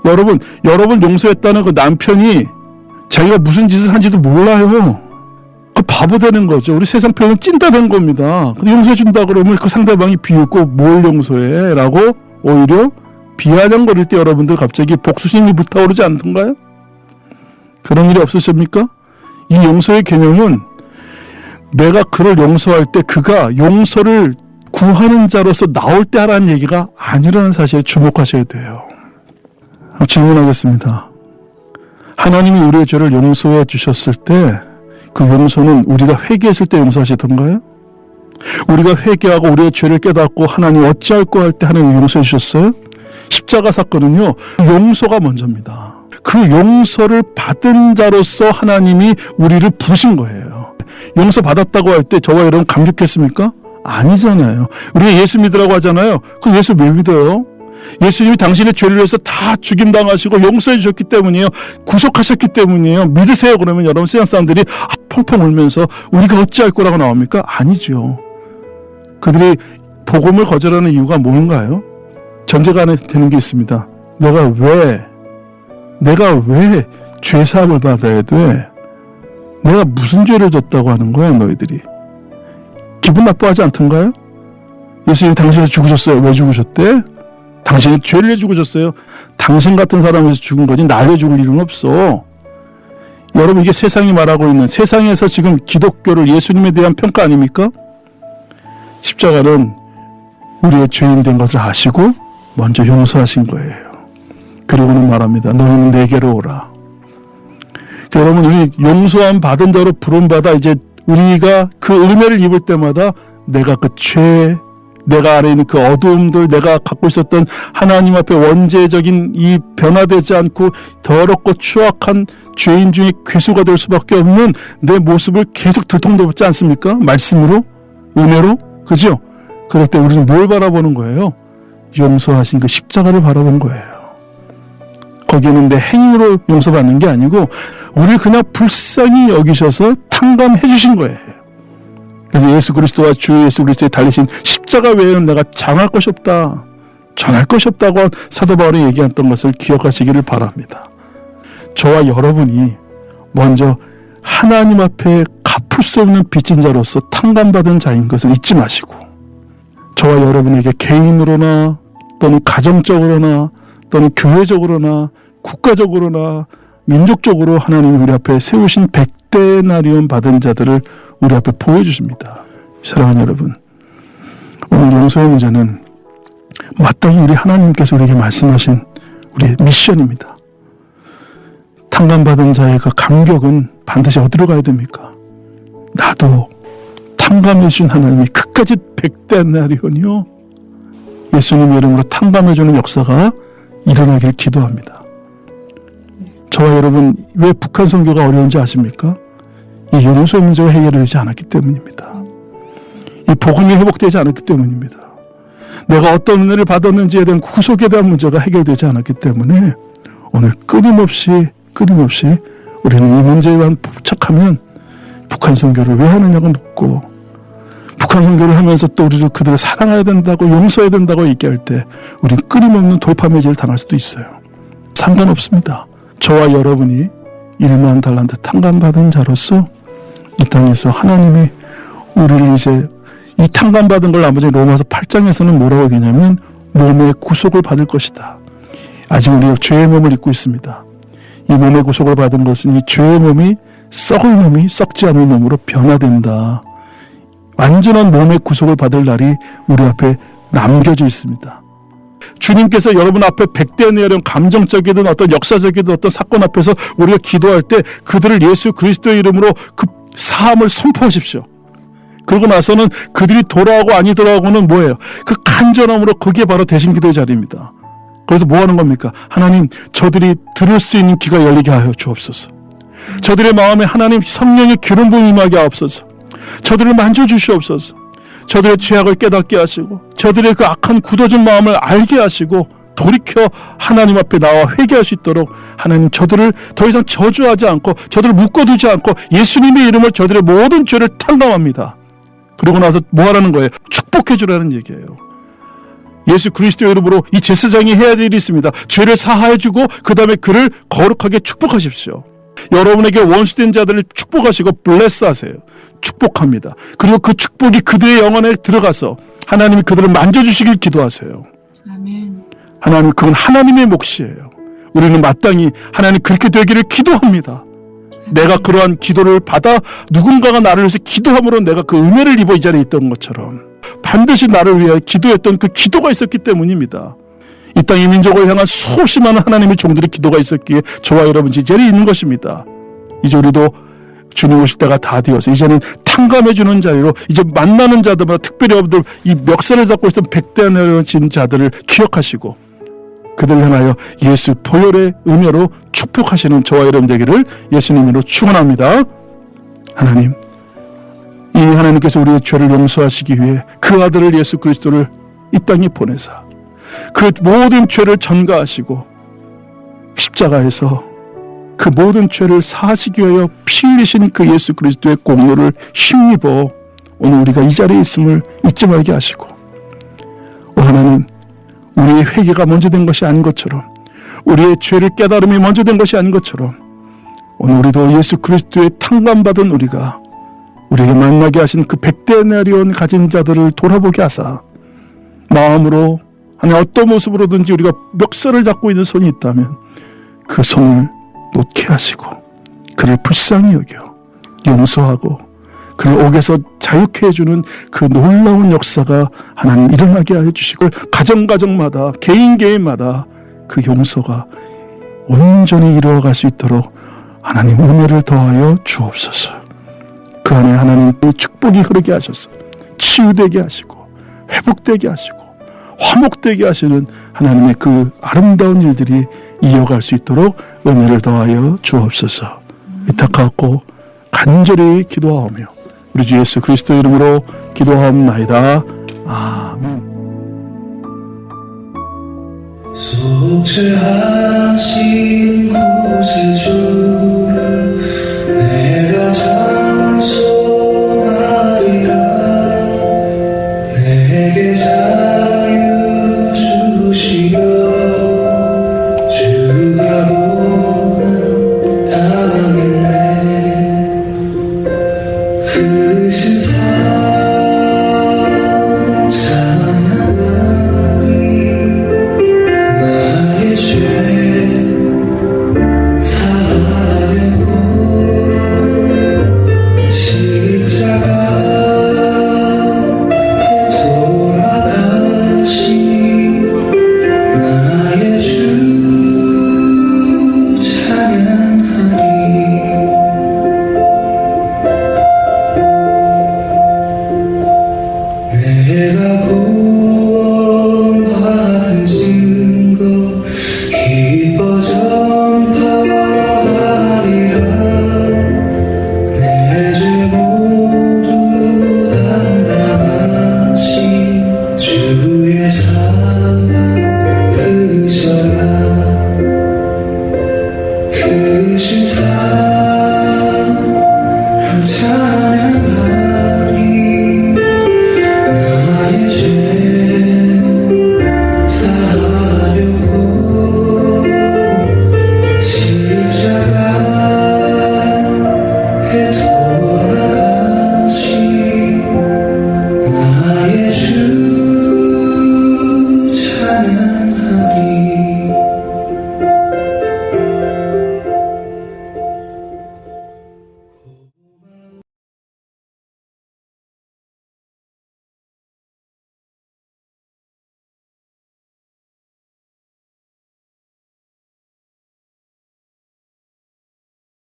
여러분 용서했다는 그 남편이 자기가 무슨 짓을 한지도 몰라요. 그 바보 되는 거죠. 우리 세상 표현은 찐따 된 겁니다. 근데 용서해 준다 그러면 그 상대방이 비웃고 뭘 용서해? 라고 오히려 비아냥거릴 때 여러분들 갑자기 복수심이 불타오르지 않던가요? 그런 일이 없으십니까? 이 용서의 개념은 내가 그를 용서할 때 그가 용서를 구하는 자로서 나올 때 하라는 얘기가 아니라는 사실에 주목하셔야 돼요. 질문하겠습니다. 하나님이 우리의 죄를 용서해 주셨을 때 그 용서는 우리가 회개했을 때 용서하시던가요? 우리가 회개하고 우리의 죄를 깨닫고 하나님 어찌할꼬 할 때 하나님이 용서해 주셨어요? 십자가 사건은요, 용서가 먼저입니다. 그 용서를 받은 자로서 하나님이 우리를 부르신 거예요. 용서 받았다고 할 때 저와 여러분 감격했습니까? 아니잖아요. 우리가 예수 믿으라고 하잖아요. 그 예수 왜 믿어요? 예수님이 당신의 죄를 위해서 다 죽임당하시고 용서해 주셨기 때문이에요. 구속하셨기 때문이에요. 믿으세요. 그러면 여러분 세상 사람들이 펑펑 울면서 우리가 어찌할 거라고 나옵니까? 아니죠. 그들이 복음을 거절하는 이유가 뭔가요? 전제가 하나 되는 게 있습니다. 내가 왜 죄사함을 받아야 돼? 내가 무슨 죄를 졌다고 하는 거야 너희들이? 기분 나빠하지 않던가요? 예수님이 당신에서 죽으셨어요. 왜 죽으셨대? 당신이 죄를 내 죽으셨어요. 당신 같은 사람에서 죽은 거지 나를 죽을 일은 없어. 여러분 이게 세상이 말하고 있는 세상에서 지금 기독교를 예수님에 대한 평가 아닙니까? 십자가는 우리의 죄인 된 것을 아시고 먼저 용서하신 거예요. 그리고는 말합니다. 너희는 내게로 오라. 여러분 우리 용서함 받은 자로 부름받아 이제 우리가 그 은혜를 입을 때마다 내가 그 죄, 내가 안에 있는 그 어두움들, 내가 갖고 있었던 하나님 앞에 원죄적인 이 변화되지 않고 더럽고 추악한 죄인 중에 괴수가 될 수밖에 없는 내 모습을 계속 들통돋지 않습니까? 말씀으로, 은혜로, 그죠? 그럴 때 우리는 뭘 바라보는 거예요? 용서하신 그 십자가를 바라본 거예요. 거기에는 내 행위로 용서받는 게 아니고 우리를 그냥 불쌍히 여기셔서 탕감해 주신 거예요. 그래서 예수 그리스도와 주 예수 그리스도에 달리신 십자가 외에는 내가 장할 것이 없다, 전할 것이 없다고 사도 바울이 얘기했던 것을 기억하시기를 바랍니다. 저와 여러분이 먼저 하나님 앞에 갚을 풀 수 없는 빚진 자로서 탕감받은 자인 것을 잊지 마시고 저와 여러분에게 개인으로나 또는 가정적으로나 또는 교회적으로나 국가적으로나 민족적으로 하나님이 우리 앞에 세우신 백데나리온 받은 자들을 우리 앞에 보여주십니다. 사랑하는 여러분, 오늘 용서의 문제는 마땅히 우리 하나님께서 우리에게 말씀하신 우리의 미션입니다. 탕감받은 자의 그 감격은 반드시 어디로 가야 됩니까? 나도 탕감해 주신 하나님이 끝까지 백데나리온이요 예수님 이름으로 탕감해 주는 역사가 일어나길 기도합니다. 저와 여러분 왜 북한 선교가 어려운지 아십니까? 이 용서의 문제가 해결되지 않았기 때문입니다. 이 복음이 회복되지 않았기 때문입니다. 내가 어떤 은혜를 받았는지에 대한 구속에 대한 문제가 해결되지 않았기 때문에 오늘 끊임없이 우리는 이 문제에만 부착하면 북한 선교를 왜 하느냐고 묻고 북한 선교를 하면서 또 우리를 그들을 사랑해야 된다고 용서해야 된다고 얘기할 때 우리는 끊임없는 돌파매질을 당할 수도 있어요. 상관없습니다. 저와 여러분이 1만 달란트 탕감받은 자로서 이 땅에서 하나님이 우리를 이제 이 탕감받은 걸 나머지 로마서 8장에서는 뭐라고 얘기냐면 몸의 구속을 받을 것이다. 아직 우리가 죄의 몸을 입고 있습니다. 이 몸의 구속을 받은 것은 이 죄의 몸이 썩을 몸이 썩지 않을 몸으로 변화된다. 완전한 몸의 구속을 받을 날이 우리 앞에 남겨져 있습니다. 주님께서 여러분 앞에 백대내려는 감정적이든 어떤 역사적이든 어떤 사건 앞에서 우리가 기도할 때 그들을 예수 그리스도의 이름으로 그 사함을 선포하십시오. 그러고 나서는 그들이 돌아오고 아니 돌아오고는 뭐예요? 그 간절함으로 그게 바로 대신기도의 자리입니다. 그래서 뭐 하는 겁니까? 하나님, 저들이 들을 수 있는 귀가 열리게 하여 주옵소서. 저들의 마음에 하나님 성령의 기름 부음이 임하게 하옵소서. 저들을 만져주시옵소서. 저들의 죄악을 깨닫게 하시고 저들의 그 악한 굳어진 마음을 알게 하시고 돌이켜 하나님 앞에 나와 회개할 수 있도록 하나님 저들을 더 이상 저주하지 않고 저들을 묶어두지 않고 예수님의 이름을 저들의 모든 죄를 탕감합니다. 그러고 나서 뭐 하라는 거예요? 축복해 주라는 얘기예요. 예수 그리스도의 이름으로 이 제사장이 해야 될 일이 있습니다. 죄를 사하해 주고 그 다음에 그를 거룩하게 축복하십시오. 여러분에게 원수된 자들을 축복하시고 블레스하세요. 축복합니다. 그리고 그 축복이 그들의 영혼에 들어가서 하나님이 그들을 만져주시길 기도하세요. 아멘. 하나님, 그건 하나님의 몫이에요. 우리는 마땅히 하나님 그렇게 되기를 기도합니다. 내가 그러한 기도를 받아 누군가가 나를 위해서 기도함으로 내가 그 은혜를 입어 이 자리에 있던 것처럼 반드시 나를 위해 기도했던 그 기도가 있었기 때문입니다. 이 땅의 민족을 향한 수없이 많은 하나님의 종들의 기도가 있었기에 저와 여러분 이 자리에 있는 것입니다. 이제 우리도 주님 오실 때가 다 되어서 이제는 탕감해주는 자리로 이제 만나는 자들마다 특별히 여러분들 이 멱살을 잡고 있던 백대나리온 자들을 기억하시고 그들 향하여 예수 보혈의 은혜로 축복하시는 저와 여러분 되기를 예수님으로 축원합니다. 하나님, 이미 하나님께서 우리의 죄를 용서하시기 위해 그 아들을 예수 그리스도를 이 땅에 보내사 그 모든 죄를 전가하시고 십자가에서 그 모든 죄를 사하시기 위하여 피 흘리신 그 예수 그리스도의 공로를 힘입어 오늘 우리가 이 자리에 있음을 잊지 말게 하시고 오 하나님, 우리의 회개가 먼저 된 것이 아닌 것처럼 우리의 죄를 깨달음이 먼저 된 것이 아닌 것처럼 오늘 우리도 예수 그리스도의 탕감받은 우리가 우리에게 만나게 하신 그 백데나리온 가진 자들을 돌아보게 하사 마음으로 하나님 어떤 모습으로든지 우리가 멱살을 잡고 있는 손이 있다면 그 손을 놓게 하시고 그를 불쌍히 여겨 용서하고 그를 옥에서 자유케 해주는 그 놀라운 역사가 하나님 일어나게 해주시고 가정마다 개인마다 그 용서가 온전히 이루어갈 수 있도록 하나님 은혜를 더하여 주옵소서. 그 안에 하나님의 축복이 흐르게 하셔서 치유되게 하시고 회복되게 하시고 화목되게 하시는 하나님의 그 아름다운 일들이 이어갈 수 있도록 은혜를 더하여 주옵소서. 위탁하고 간절히 기도하오며 우리 주 예수 그리스도의 이름으로 기도하옵나이다. 아멘. 속죄하신 곳에 주